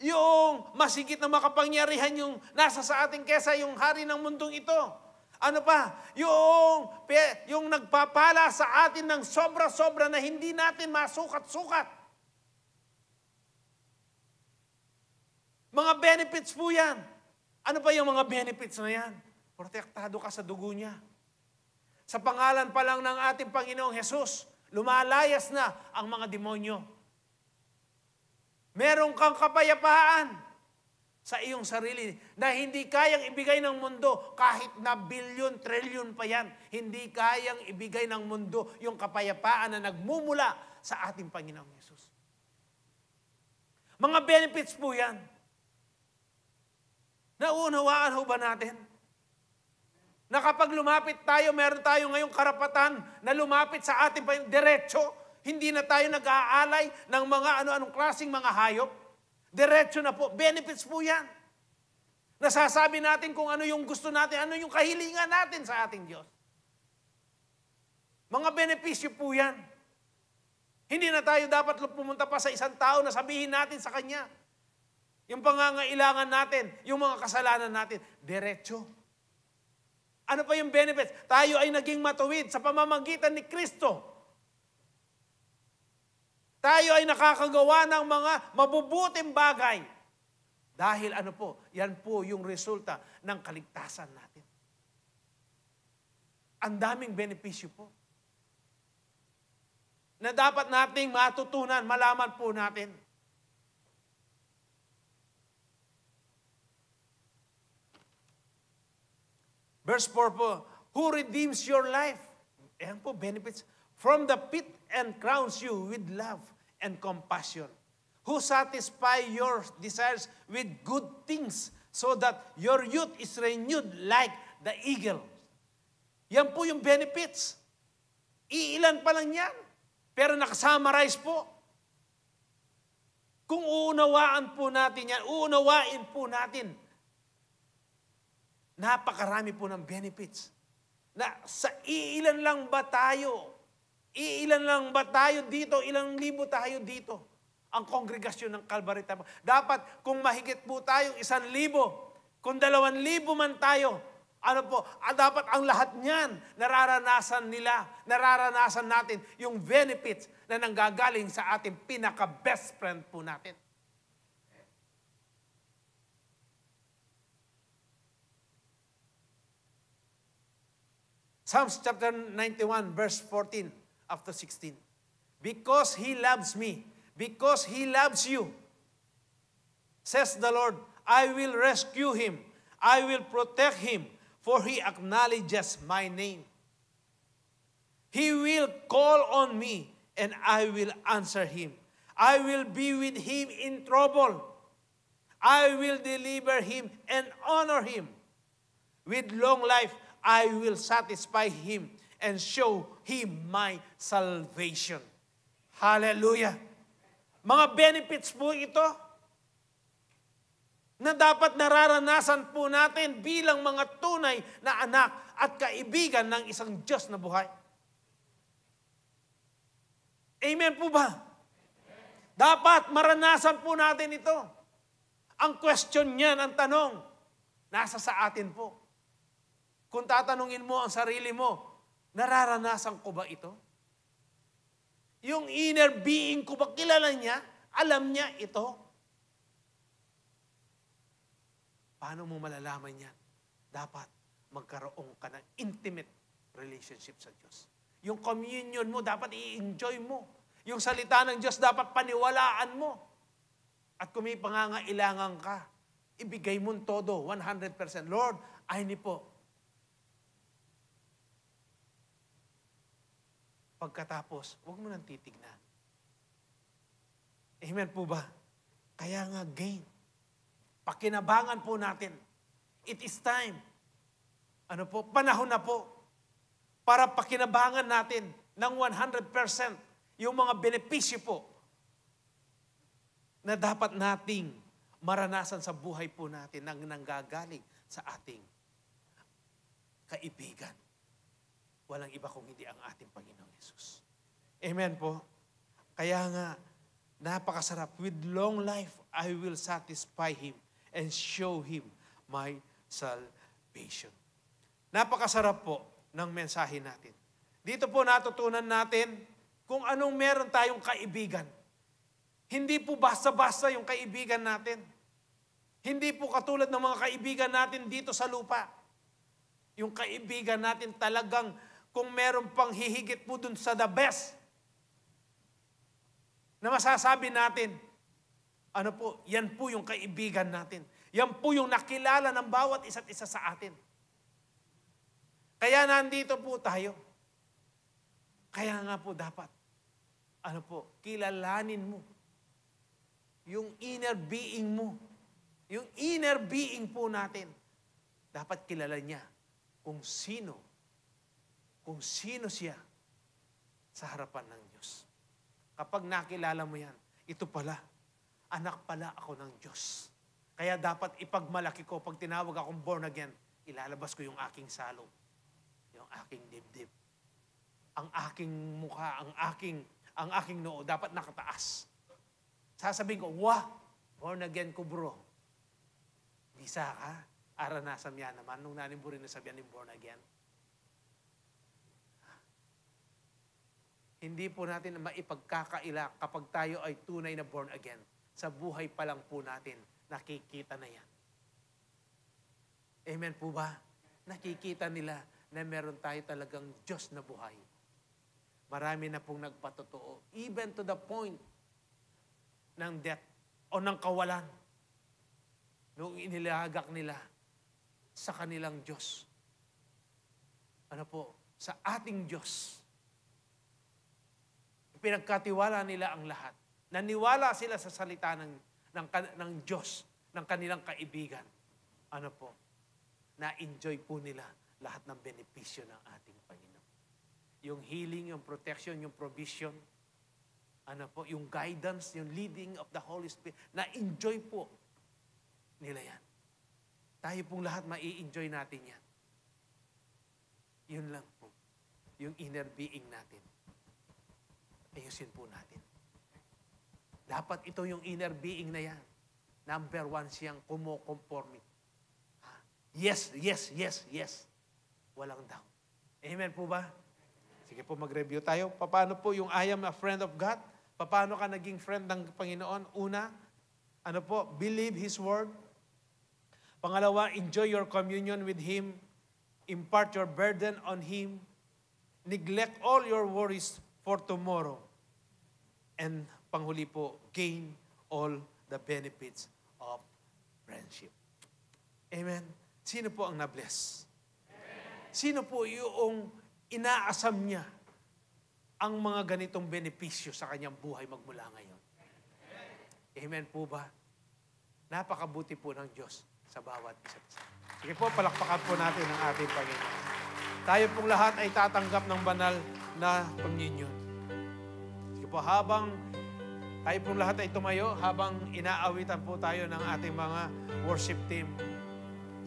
Speaker 1: Yung masigit na makapangyarihan yung nasa sa atin kesa yung hari ng mundong ito. Ano pa? Yung nagpapala sa atin ng sobra-sobra na hindi natin masukat-sukat. Mga benefits po yan. Ano pa yung mga benefits na yan? Protektado ka sa dugo niya. Sa pangalan pa lang ng ating Panginoong Hesus, lumalayas na ang mga demonyo. Meron kang kapayapaan sa iyong sarili na hindi kayang ibigay ng mundo kahit na bilyon, trilyon pa yan. Hindi kayang ibigay ng mundo yung kapayapaan na nagmumula sa ating Panginoong Hesus. Mga benefits po yan. Naunawaan ho ba natin? Na kapag lumapit tayo, meron tayo ngayong karapatan na lumapit sa ating Panginoon diretso. Hindi na tayo nag-aalay ng mga ano-anong klaseng mga hayop. Diretso na po. Benefits po yan. Nasasabi natin kung ano yung gusto natin, ano yung kahilingan natin sa ating Diyos. Mga benepisyo po yan. Hindi na tayo dapat pumunta pa sa isang tao na sabihin natin sa Kanya. Yung pangangailangan natin, yung mga kasalanan natin, diretso. Ano pa yung benefits? Tayo ay naging matuwid sa pamamagitan ni Kristo. Tayo ay nakakagawa ng mga mabubuting bagay. Dahil ano po, yan po yung resulta ng kaligtasan natin. Ang daming benepisyo po. Na dapat nating matutunan, malaman po natin. Verse 4 po, who redeems your life? Ayan po, benefits. From the pit and crowns you with love and compassion. Who satisfy your desires with good things so that your youth is renewed like the eagle. Yan po yung benefits. Iilan pa lang yan. Pero nakasummarize po. Kung uunawaan po natin yan, uunawain po natin. Napakarami po ng benefits. Na sa iilan lang ba tayo? Iilan lang ba tayo dito? Ilang libo tayo dito? Ang kongregasyon ng Calvary Temple. Dapat kung mahigit po tayong 1,000, kung 2,000 man tayo, ano po, dapat ang lahat niyan, nararanasan natin yung benefits na nanggagaling sa ating pinaka-best friend po natin. Psalms chapter 91, verse 14 up to 16. Because He loves me, because He loves you, says the Lord, I will rescue him, I will protect him, for he acknowledges my name. He will call on me, and I will answer him. I will be with him in trouble. I will deliver him and honor him. With long life, I will satisfy him and show him my salvation. Hallelujah. Mga benefits po ito na dapat nararanasan po natin bilang mga tunay na anak at kaibigan ng isang Diyos na buhay. Amen po ba? Dapat maranasan po natin ito. Ang question niyan, ang tanong, nasa sa atin po. Kung tatanungin mo ang sarili mo, nararanasan ko ba ito? Yung inner being ko ba kilala niya? Alam niya ito? Paano mo malalaman yan? Dapat magkaroon ka ng intimate relationship sa Diyos. Yung communion mo, dapat i-enjoy mo. Yung salita ng Diyos, dapat paniwalaan mo. At kung may pangangailangan ka, ibigay mo todo, 100%. Lord, ay ni po. Pagkatapos, huwag mo nang titignan. Amen po ba? Kaya nga, gain. Pakinabangan po natin. It is time. Panahon na po para pakinabangan natin ng 100% yung mga benepisyo po na dapat nating maranasan sa buhay po natin nang nanggagaling sa ating kaibigan. Walang iba kung hindi ang ating Panginoong Yesus. Amen po. Kaya nga, napakasarap. With long life, I will satisfy Him and show Him my salvation. Napakasarap po ng mensahe natin. Dito po natutunan natin kung anong meron tayong kaibigan. Hindi po basta-basta yung kaibigan natin. Hindi po katulad ng mga kaibigan natin dito sa lupa. Yung kaibigan natin talagang kung meron pang hihigit po dun sa the best na masasabi natin, yan po yung kaibigan natin. Yan po yung nakilala ng bawat isa't isa sa atin. Kaya nandito po tayo. Kaya nga po dapat, kilalanin mo yung inner being mo. Yung inner being po natin. Dapat kilala niya kung sino siya sa harapan ng Diyos. Kapag nakilala mo yan, ito pala, anak pala ako ng Diyos. Kaya dapat ipagmalaki ko, pag tinawag akong born again, ilalabas ko yung aking salong, yung aking dibdib. Ang aking mukha, ang aking noo, dapat nakataas. Sasabihin ko, born again ko bro. Bisa ka? Aranasan yan naman nung nanimburin na sabihan ng born again. Hindi po natin maipagkakaila kapag tayo ay tunay na born again. Sa buhay pa lang po natin, nakikita na yan. Amen po ba? Nakikita nila na meron tayo talagang Diyos na buhay. Marami na pong nagpatotoo. Even to the point ng death o ng kawalan. Nung inilagak nila sa kanilang Diyos. Sa ating Diyos. Pinagkatiwala nila ang lahat. Naniwala sila sa salita ng Diyos, ng kanilang kaibigan. Na-enjoy po nila lahat ng benepisyo ng ating Panginoon. Yung healing, yung protection, yung provision, yung guidance, yung leading of the Holy Spirit, na-enjoy po nila yan. Tayo pong lahat mai-enjoy natin yan. Yun lang po. Yung inner being natin. Ayusin po natin. Dapat ito yung inner being na yan. Number 1 siyang kumokonformity. Yes, yes, yes, yes. Walang doubt. Amen po ba? Sige po, mag-review tayo. Paano po yung I am a friend of God? Paano ka naging friend ng Panginoon? Una, believe His word. Pangalawa, enjoy your communion with Him. Impart your burden on Him. Neglect all your worries for tomorrow. And panghuli po, gain all the benefits of friendship. Amen. Sino po ang na-bless? Sino po yung inaasam niya ang mga ganitong benepisyo sa kanyang buhay magmula ngayon? Amen po ba? Napakabuti po ng Diyos sa bawat isa't isa. Sige po, palakpakan po natin ang ating Panginoon. Tayo pong lahat ay tatanggap ng banal na communion. Sige po, habang tayo pong lahat ay tumayo, habang inaawitan po tayo ng ating mga worship team,